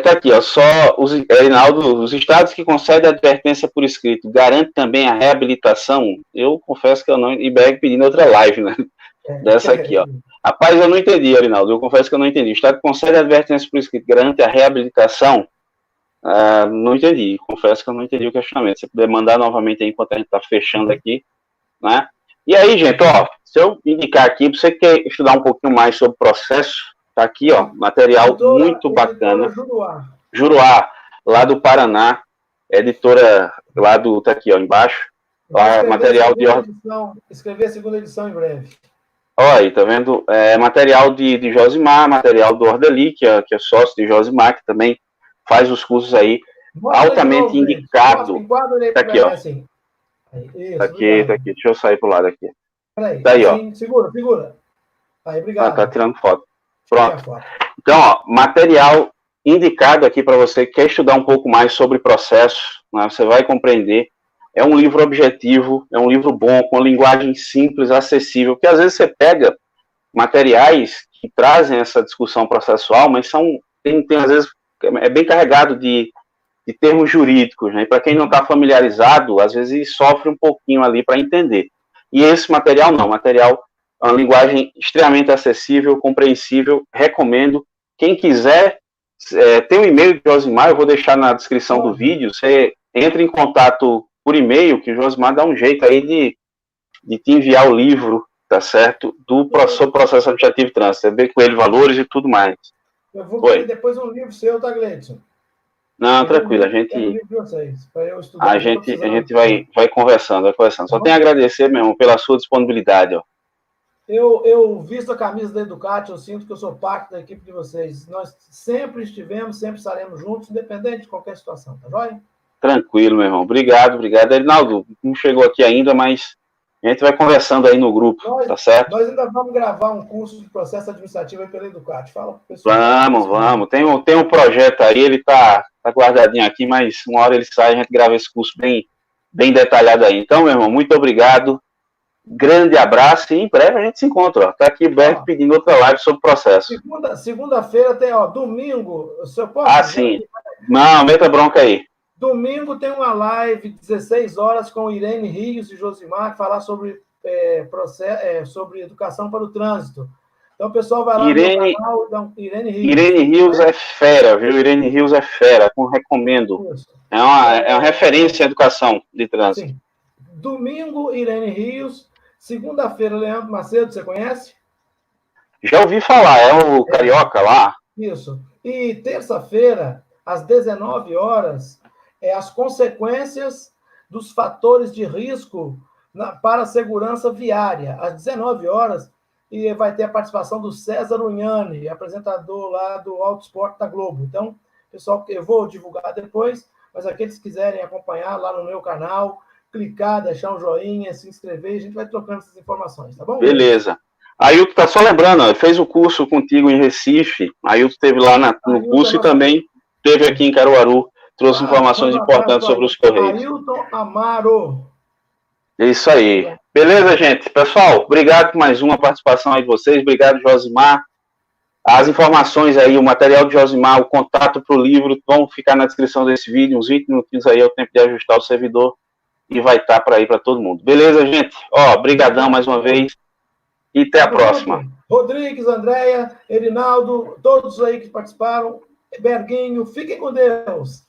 tá aqui, ó. Reinaldo, os estados que concedem advertência por escrito garante também a reabilitação? Eu confesso que eu não. E Berg pedindo outra live, né? Dessa aqui, ó. Rapaz, eu não entendi, Reinaldo. Eu confesso que eu não entendi. O estado que concede advertência por escrito garante a reabilitação? Não entendi. Confesso que eu não entendi o questionamento. Se puder mandar novamente aí enquanto a gente tá fechando aqui, né? E aí, gente, ó, se eu indicar aqui, para você que quer estudar um pouquinho mais sobre o processo, tá aqui, ó, material muito bacana. Juruá, lá do Paraná, editora lá tá aqui, ó, embaixo. Lá, material de escrever a segunda edição em breve. Olha aí, tá vendo? Material de Josimar, material do Ordeli, que é sócio de Josimar, que também faz os cursos aí, altamente indicado. Tá aqui, ó. Assim. Isso, tá aqui. Deixa eu sair pro lado aqui. Peraí, tá aí, assim, ó. Segura. Aí, obrigado. Tá tirando foto. Pronto. Então, ó, material indicado aqui para você que quer estudar um pouco mais sobre processo, né? Você vai compreender. É um livro objetivo, é um livro bom, com linguagem simples, acessível, porque às vezes você pega materiais que trazem essa discussão processual, mas tem às vezes, é bem carregado de termos jurídicos, né? E para quem não está familiarizado, às vezes sofre um pouquinho ali para entender. E esse material não, material é uma linguagem extremamente acessível, compreensível, recomendo. Quem quiser, tem um e-mail de Josimar, eu vou deixar na descrição do vídeo, você entra em contato por e-mail, que o Josimar dá um jeito aí de te enviar o livro, tá certo? Sobre processo administrativo e trânsito, você vê com ele valores e tudo mais. Eu vou querer depois um livro seu, tá, Gleidson? Não, tranquilo, a gente vai conversando, Só tenho a agradecer mesmo pela sua disponibilidade, ó. Eu visto a camisa da Educat, eu sinto que eu sou parte da equipe de vocês. Nós sempre estivemos, sempre estaremos juntos, independente de qualquer situação, tá joia? Tranquilo, meu irmão. Obrigado. Reinaldo, não chegou aqui ainda, mas a gente vai conversando aí no grupo, tá certo? Nós ainda vamos gravar um curso de processo administrativo aí pela Educat. Fala pro pessoal. Vamos. Tem um projeto aí, ele tá guardadinho aqui, mas uma hora ele sai, a gente grava esse curso bem detalhado aí. Então, meu irmão, muito obrigado. Grande abraço e em breve a gente se encontra. Ó. Tá aqui o Berto pedindo outra live sobre o processo. Segunda-feira tem, domingo. Sim. Não, meta bronca aí. Domingo tem uma live, 16 horas, com Irene Rios e Josimar, falar sobre sobre educação para o trânsito. Então, o pessoal vai lá no meu canal, Irene Rios. Irene Rios é fera, viu? Irene Rios é fera, recomendo. Isso. É uma referência em educação de trânsito. Sim. Domingo, Irene Rios. Segunda-feira, Leandro Macedo, você conhece? Já ouvi falar, é o carioca lá? Isso. E terça-feira, às 19 horas, as consequências dos fatores de risco para a segurança viária. Às 19 horas, e vai ter a participação do César Unhani, apresentador lá do Auto Esporte da Globo. Então, pessoal, eu vou divulgar depois, mas aqueles que quiserem acompanhar lá no meu canal, clicar, deixar um joinha, se inscrever, a gente vai trocando essas informações, tá bom? Beleza. Ailton, tá só lembrando, ó, fez o curso contigo em Recife, Ailton esteve lá no curso e também esteve aqui em Caruaru, trouxe informações importantes sobre os Correios. Ailton Amaro. É isso aí. Beleza, gente? Pessoal, obrigado por mais uma participação aí de vocês, obrigado, Josimar. As informações aí, o material de Josimar, o contato para o livro, vão ficar na descrição desse vídeo, uns 20 minutinhos aí é o tempo de ajustar o servidor e vai estar para ir para todo mundo. Beleza, gente? Ó, brigadão mais uma vez e até a próxima. Rodrigues, Andréia, Erinaldo, todos aí que participaram, Berguinho, fiquem com Deus.